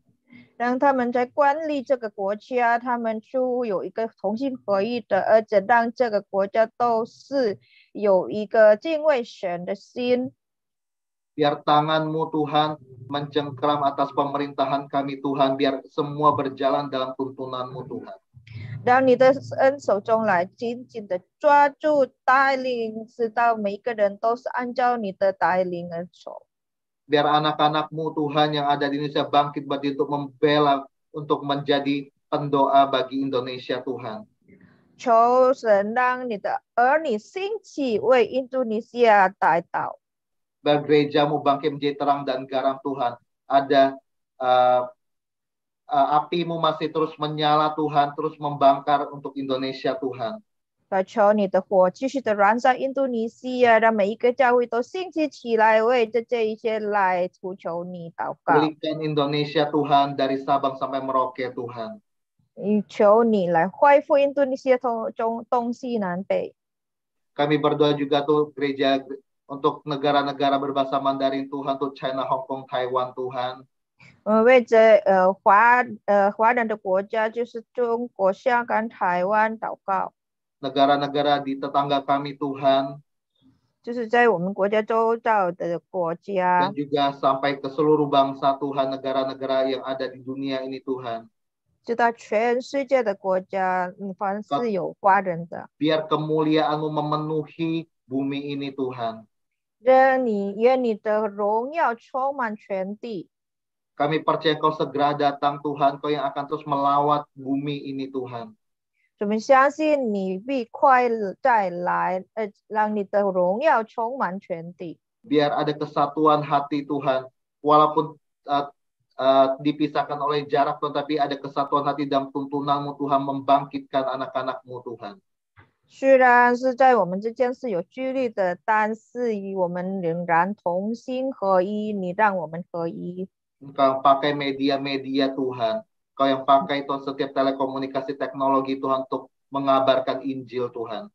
让他们在管理这个国家，他们就有一个同心合意的，而且让这个国家都是有一个敬畏神的心。 Biar tangan-Mu Tuhan mencengkram atas pemerintahan kami Tuhan, biar semua berjalan dalam tuntunan-Mu Tuhan. 让你的恩手中来紧紧的抓住带领，直到每一个人都是按照你的带领而走。 Biar anak-anak-Mu Tuhan yang ada di Indonesia bangkit berdiri untuk membela, untuk menjadi pendoa bagi Indonesia Tuhan. 求神让你的儿女兴起，为印度尼西亚代祷。 Biar gereja-Mu bangkit menjadi terang dan garam Tuhan. Ada api-Mu masih terus menyala Tuhan, terus membakar untuk Indonesia Tuhan. 求你的火继续的燃烧印度尼西亚，让每一个教会都兴起起来，为着这一些来呼求你祷告。 Pulihkan Indonesia Tuhan dari Sabang sampai Merauke Tuhan. 求你来恢复印度尼西亚东西南北。 Kami berdoa juga tuh gereja untuk negara-negara berbahasa Mandarin Tuhan, untuk China, Hong Kong, Taiwan Tuhan. 为着华人的国家，就是中国、香港、台湾祷告。 Negara-negara di tetangga kami Tuhan. 就是在我们国家周遭的国家。 Dan juga sampai ke seluruh bangsa Tuhan, negara-negara yang ada di dunia ini Tuhan. 直到全世界的国家，凡是有华人的。 Biar kemuliaan-Mu memenuhi bumi ini Tuhan. 愿你的荣耀充满全地。 Kami percaya Kau segera datang Tuhan, Kau yang akan terus melawat bumi ini Tuhan. 我们相信你必快再来，让你的荣耀充满全地。 Biar ada kesatuan hati Tuhan, walaupun dipisahkan oleh jarak Tuhan, tapi ada kesatuan hati dalam tuntunan-Mu Tuhan, membangkitkan anak-anak-Mu Tuhan. 虽然是在我们之间是有距离的，但是我们仍然同心合一。你让我们合一。 Engkau pakai media-media Tuhan. Kau yang pakai Tuhan setiap telekomunikasi teknologi Tuhan untuk mengabarkan Injil Tuhan.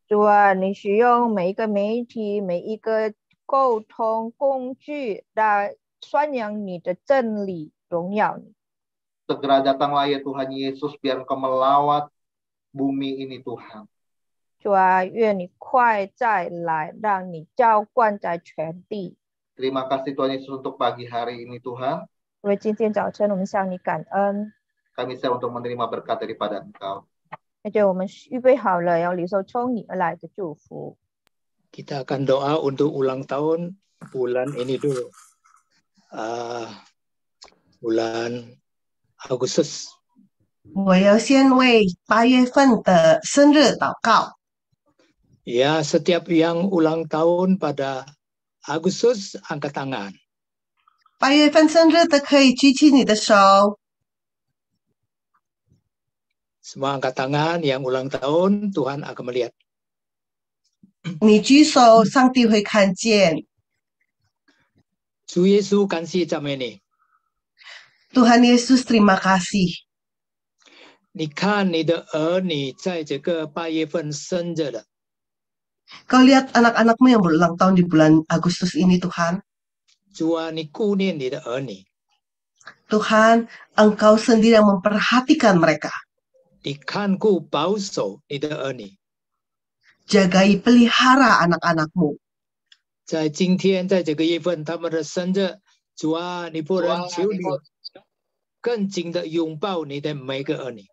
主啊，你使用每一个媒体、每一个沟通工具来宣扬你的真理，荣耀你。 Segera datanglah ya Tuhan Yesus, biar Engkau melawat bumi ini Tuhan. 主啊，愿你快再来，让你浇灌在全地。 Terima kasih Tuhan Yesus untuk pagi hari ini Tuhan. 因为今天早晨我们向你感恩， Kami siap untuk menerima berkat daripada Engkau. 而且我们预备好了要领受从你而来的祝福。 Kita akan doa untuk ulang tahun bulan ini dulu. Bulan Agustus. 我要先为8月份的生日祷告。 Ya, setiap yang ulang tahun pada Agustus, angkat tangan. 8月份生日的可以举起你的手。 Semua angkat tangan yang ulang tahun, Tuhan akan melihat. 你举手，上帝会看见。 主耶稣，感谢赞美你。 Tuhan Yesus, terima kasih. 你看你的儿女在这个8月份生日了， Kau lihat anak-anakmu yang berulang tahun di bulan Agustus ini, Tuhan. 主啊，你顾念你的儿女， Tuhan, Engkau sendiri yang memperhatikan mereka. 你看顾保守你的儿女。 Jagai pelihara anak-anakmu. 在今天，在这个月份，他们的生日，主啊，你不能求你更紧的拥抱你的每个儿女。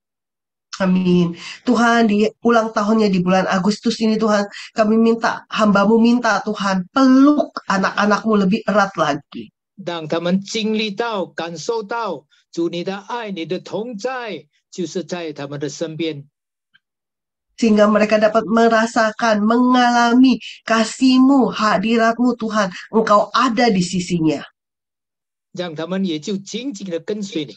Amin. Tuhan, di ulang tahunnya di bulan Agustus ini, Tuhan, kami minta, hamba-Mu minta, Tuhan, peluk anak-anak-Mu lebih erat lagi. 让他们经历到、感受到主你的爱、你的同在，就是在他们的身边。 Sehingga mereka dapat merasakan, mengalami kasih-Mu, hadirat-Mu, Tuhan. Engkau ada di sisinya. 让他们也就紧紧的跟随你，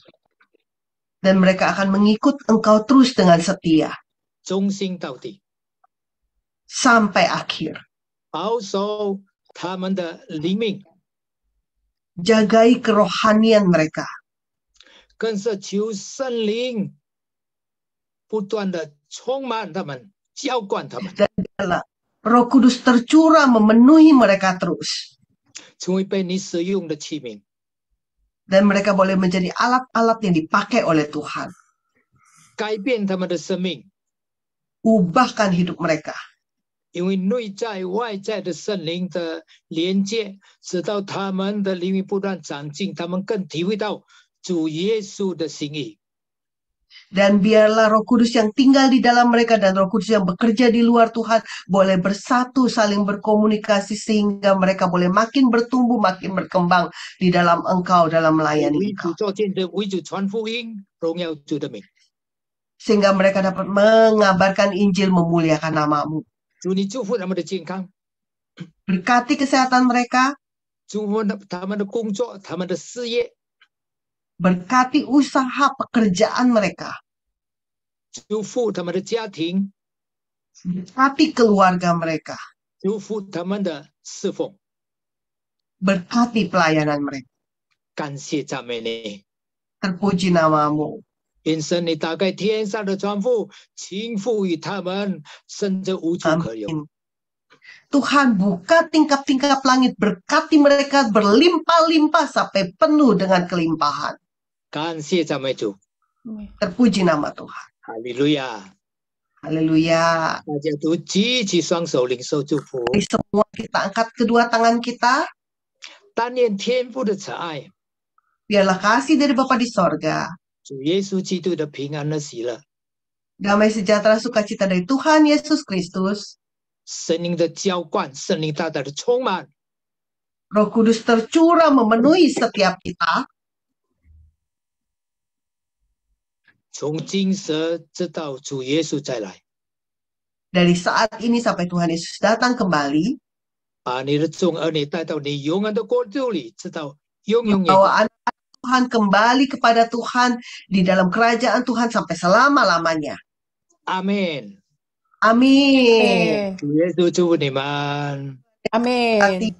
Dan mereka akan mengikut Engkau terus dengan setia. 忠心到底， Sampai akhir. 保守他们的灵命， Jagai kerohanian mereka. 更是求圣灵不断的充满他们，浇灌他们， Dan biarlah Roh Kudus tercurah memenuhi mereka terus. 成为被你使用的器皿。 Dan mereka boleh menjadi alat-alat yang dipakai oleh Tuhan. 改变他们的生命， Ubahkan hidup mereka. 因为内在外在的圣灵的连接，使到他们的灵命不断长进，他们更体会到主耶稣的心意。 Dan biarlah Roh Kudus yang tinggal di dalam mereka dan Roh Kudus yang bekerja di luar Tuhan boleh bersatu, saling berkomunikasi sehingga mereka boleh makin bertumbuh, makin berkembang di dalam Engkau, dalam melayani 为 Engkau. 主做见证，为主传福音，荣耀主的名。 Sehingga mereka dapat mengabarkan Injil, memuliakan nama-Mu. 主，你祝福他们的健康， Berkati kesehatan mereka, 祝福他们的工作、他们的事业， berkati usaha pekerjaan mereka, 祝福他们的家庭， berkati keluarga mereka, 祝福他们的侍奉。 berkati pelayanan mereka. 感谢赞美你， Terpuji nama-Mu. 愿神你打开天上的窗户，倾覆于他们，甚至无处可容。 Amin. Tuhan buka tingkap-tingkap langit, berkati mereka berlimpah-limpah sampai penuh dengan kelimpahan. 感谢赞美主， Terpuji nama Tuhan. 哈利路亚！ Haleluya. 大家都举起双手领受祝福， Mari semua kita angkat kedua tangan kita. 但愿天父的慈爱， Biarlah kasih dari Bapa di sorga, 主耶稣基督的平安的喜乐， damai sejahtera sukacita dari Tuhan Yesus Kristus, 圣灵的浇灌，圣灵大大的充满， Roh Kudus tercurah memenuhi setiap kita, 从今时直到主耶稣再来， dari saat ini sampai Tuhan Yesus datang kembali, 把你的众儿女带到你永远的国度里，直到永永远远。 membawa anak Tuhan kembali kepada Tuhan di dalam kerajaan Tuhan sampai selama-lamanya. 阿门。 Amin. 主耶稣祝福你们。 Amin. Hati